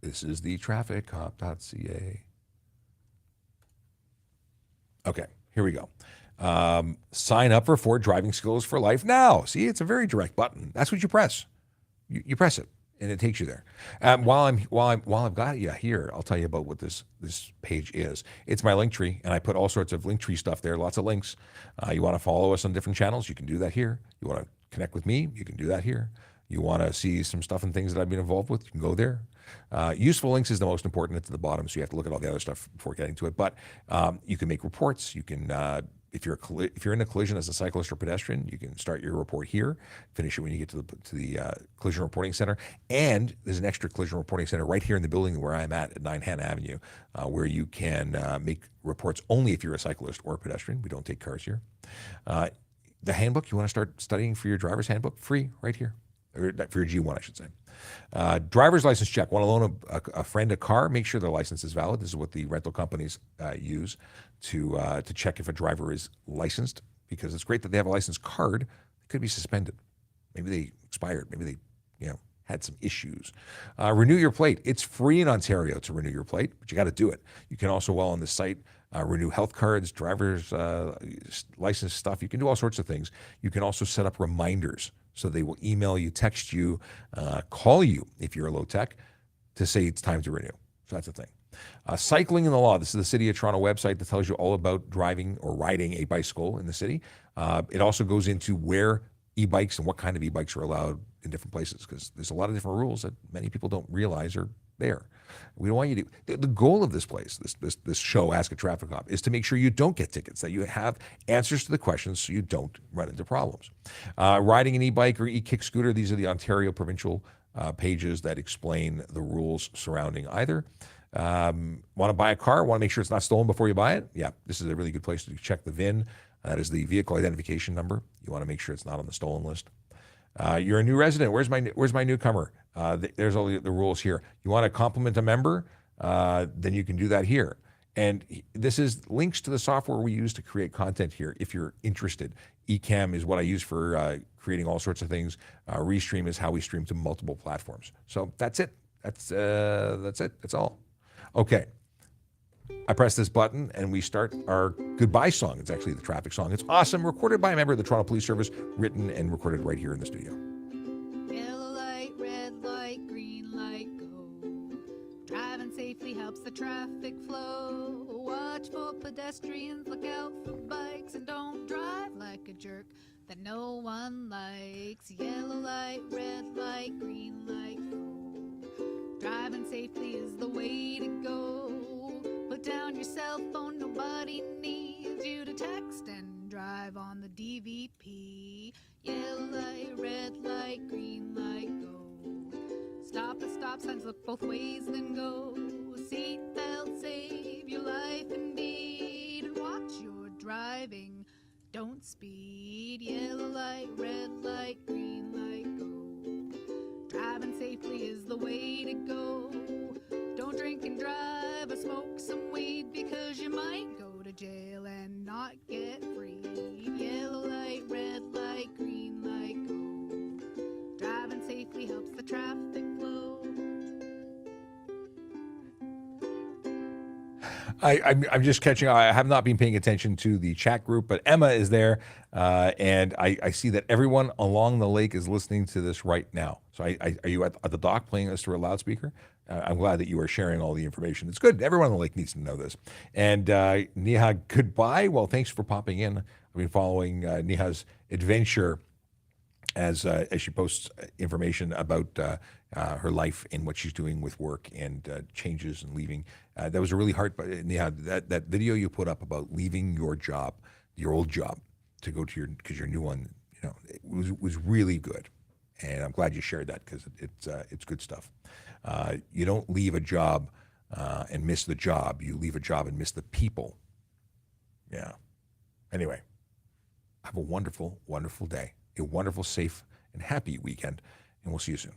This is the trafficcop.ca. Okay, here we go. Sign up for Ford Driving Skills for Life now. See, it's a very direct button. That's what you press. You press it, and it takes you there. While I've got you here, I'll tell you about what this page is. It's my link tree, and I put all sorts of link tree stuff there. Lots of links. You want to follow us on different channels? You can do that here. You want to connect with me? You can do that here. You want to see some stuff and things that I've been involved with? You can go there. Useful links is the most important. It's at the bottom, so you have to look at all the other stuff before getting to it. But you can make reports. You can, if you're in a collision as a cyclist or pedestrian, you can start your report here, finish it when you get to the collision reporting center. And there's an extra collision reporting center right here in the building where I'm at 9 Hannah Avenue, where you can make reports only if you're a cyclist or a pedestrian. We don't take cars here. The handbook, you want to start studying for your driver's handbook, free right here. Or for your G1, I should say. Driver's license check. Want to loan a friend a car? Make sure their license is valid. This is what the rental companies use to check if a driver is licensed, because it's great that they have a license card. It could be suspended. Maybe they expired. Maybe they had some issues. Renew your plate. It's free in Ontario to renew your plate, but you got to do it. You can also, while on the site, renew health cards, driver's license stuff. You can do all sorts of things. You can also set up reminders. So they will email you, text you, call you if you're a low tech to say it's time to renew. So that's the thing. Cycling in the law. This is the City of Toronto website that tells you all about driving or riding a bicycle in the city. It also goes into where e-bikes and what kind of e-bikes are allowed in different places, because there's a lot of different rules that many people don't realize are there. We don't want you to. The goal of this place, this show, Ask a Traffic Cop, is to make sure you don't get tickets, that you have answers to the questions so you don't run into problems. Riding an e-bike or e-kick scooter, these are the Ontario provincial pages that explain the rules surrounding either. Want to buy a car? Want to make sure it's not stolen before you buy it? Yeah, this is a really good place to check the VIN. That is the vehicle identification number. You want to make sure it's not on the stolen list. You're a new resident. Where's my newcomer? There's all the rules here. You want to compliment a member? Then you can do that here. And this is links to the software we use to create content here if you're interested. Ecamm is what I use for creating all sorts of things. Restream is how we stream to multiple platforms. So that's it. That's it. That's all. Okay. I press this button and we start our goodbye song. It's actually the traffic song. It's awesome. Recorded by a member of the Toronto Police Service, written and recorded right here in the studio. Yellow light, red light, green light, go. Driving safely helps the traffic flow. Watch for pedestrians, look out for bikes, and don't drive like a jerk that no one likes. Yellow light, red light, green light, go. Driving safely is the way to go. Put down your cell phone, nobody needs you to text and drive on the DVP. Yellow light, red light, green light, go. Stop at stop signs, look both ways, then go. Seatbelt, save your life indeed. And watch your driving, don't speed. Yellow light, red light, green light, go. Driving safely is the way to go. Don't drink and drive or smoke some weed, because you might go to jail and not get free. Yellow light, red light, green light, go. Driving safely helps the traffic flow. I'm just catching. I have not been paying attention to the chat group, but Emma is there, and I see that everyone along the lake is listening to this right now. So are you at the dock playing this through a loudspeaker? I'm glad that you are sharing all the information. It's good. Everyone on the lake needs to know this. And Neha, goodbye. Well, thanks for popping in. I've been following Neha's adventure as she posts information about her life and what she's doing with work and changes and leaving. That was a really hard, Neha, that video you put up about leaving your job, your old job, to go to because your new one, it was really good. And I'm glad you shared that, because it's good stuff. You don't leave a job and miss the job. You leave a job and miss the people. Yeah. Anyway, have a wonderful, wonderful day, a wonderful, safe, and happy weekend, and we'll see you soon.